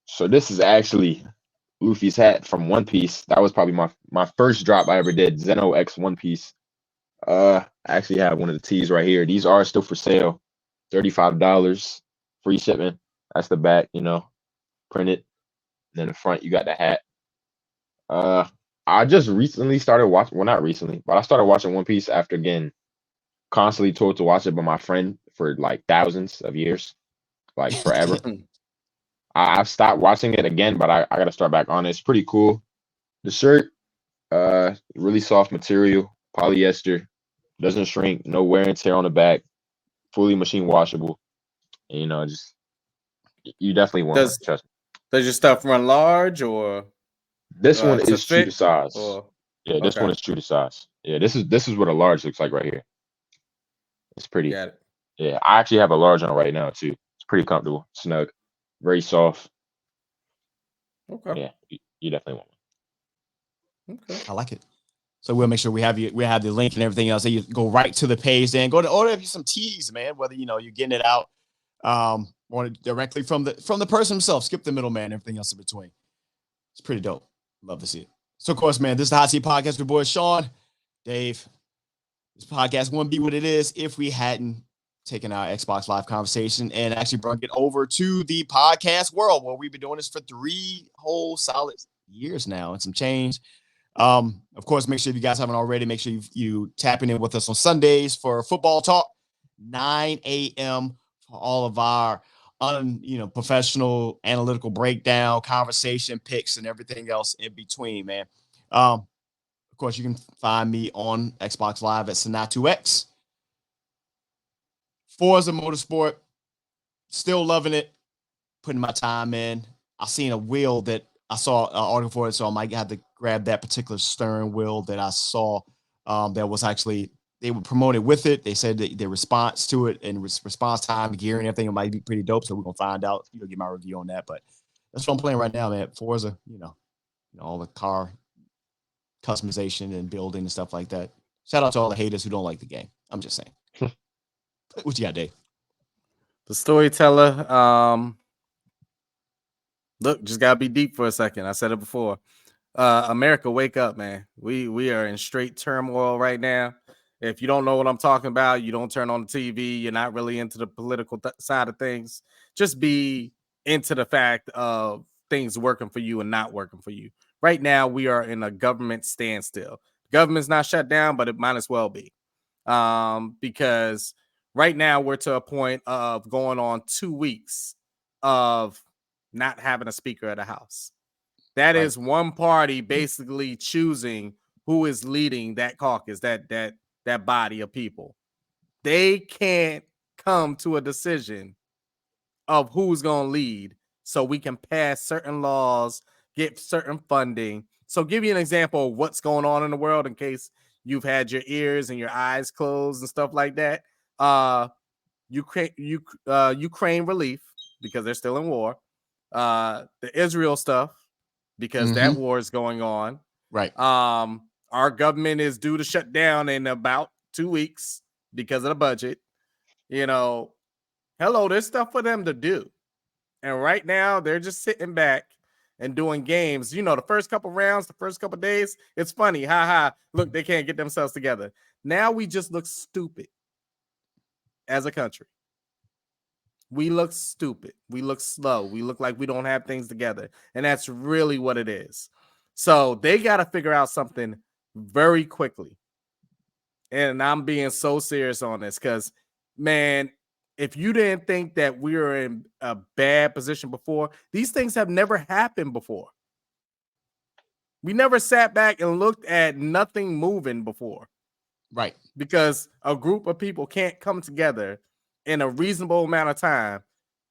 So this is actually Luffy's hat from One Piece. That was probably my first drop I ever did. Zeno X One Piece. I actually have one of the tees right here. These are still for sale. $35, free shipping. That's the back, printed. And then the front, you got the hat. I just recently started watching. Well, not recently, but I started watching One Piece after getting constantly told to watch it by my friend for like thousands of years, like forever. I've stopped watching it again, but I got to start back on it. It's pretty cool. The shirt, really soft material, polyester, doesn't shrink, no wear and tear on the back, fully machine washable. And, just you definitely want it. Trust me. Does your stuff run large or? This one is true to size. Yeah, this one is true to size. Yeah, this is what a large looks like right here. It's pretty. Got it. Yeah, I actually have a large on right now too. It's pretty comfortable, snug, very soft. Okay. Yeah, you definitely want one. Okay. I like it. So we'll make sure we have the link and everything else. So you go right to the page then go to order you some teas, man. Whether you're getting it out or directly from the person himself, skip the middleman, everything else in between. It's pretty dope. Love to see it. So of course, man, this is the Hot Seat Podcast with boy Sean, Dave. This podcast wouldn't be what it is if we hadn't taken our Xbox Live conversation and actually brought it over to the podcast world, where we've been doing this for 3 whole solid years now and some change. Of course, make sure if you guys haven't already, make sure you tapping in with us on Sundays for football talk, 9 a.m. for all of our professional analytical breakdown, conversation, picks, and everything else in between, man. Of course, you can find me on Xbox Live at Sanatu2X. Forza Motorsport, still loving it, putting my time in. I seen a wheel that I saw an article for it, so I might have to grab that particular steering wheel that I saw. That was actually, they were promoted with it. They said that their response to it and response time, gear, and everything, it might be pretty dope. So we're gonna find out. Get my review on that. But that's what I'm playing right now, man. Forza, all the car customization and building and stuff like that. Shout out to all the haters who don't like the game. I'm just saying. What you got, Dave? The storyteller. Look, just gotta be deep for a second. I said it before. America, wake up, man. We are in straight turmoil right now. If you don't know what I'm talking about, you don't turn on the TV. You're not really into the political side of things. Just be into the fact of things working for you and not working for you. Right now, we are in a government standstill. Government's not shut down, but it might as well be. Because right now we're to a point of going on 2 weeks of not having a speaker at the House. That is one party basically choosing who is leading that caucus, that body of people. They can't come to a decision of who's going to lead so we can pass certain laws, get certain funding. So give you an example of what's going on in the world in case you've had your ears and your eyes closed and stuff like that. Ukraine relief, because they're still in war. The Israel stuff, because that war is going on. Right. Our government is due to shut down in about 2 weeks because of the budget. Hello, there's stuff for them to do. And right now they're just sitting back and doing games. The first couple rounds, the first couple days, it's funny. Ha ha. Look, they can't get themselves together. Now we just look stupid as a country. We look stupid. We look slow. We look like we don't have things together. And that's really what it is. So they got to figure out something very quickly. And I'm being so serious on this because, man, if you didn't think that we were in a bad position before, these things have never happened before. We never sat back and looked at nothing moving before. Right. Because a group of people can't come together in a reasonable amount of time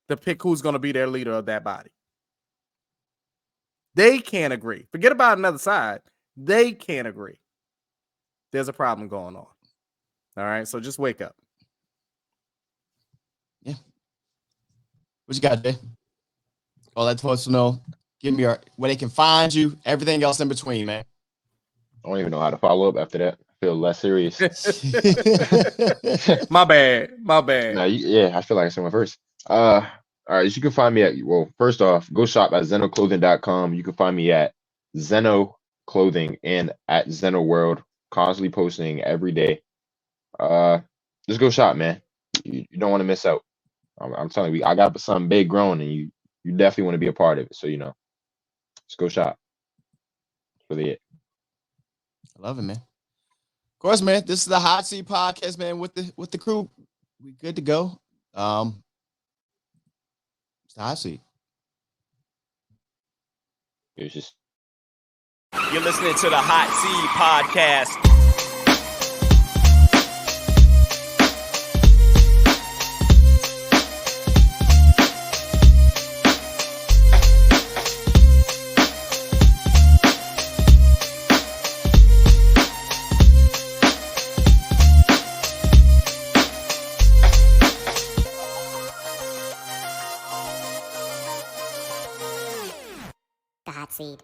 to pick who's going to be their leader of that body. They can't agree. Forget about another side. They can't agree. There's a problem going on. All right. So just wake up. Yeah. What you got, Jay? All that folks to know. Give me where they can find you. Everything else in between, man. I don't even know how to follow up after that. I feel less serious. My bad. No, I feel like I said my first. All right, you can find me at, first off, go shop at XZNOclothing.com. You can find me at XZNO Clothing and at XZNO World, constantly posting every day. Just go shop, man. You don't want to miss out. I'm telling you, I got something big growing, and you definitely want to be a part of it. So just go shop. That's really it. I love it, man. Of course, man. This is the Hot Seat Podcast, man. With the crew, we good to go. It's the Hot Seat. It's just. You're listening to the Hot Seat Podcast. The Hot Seat.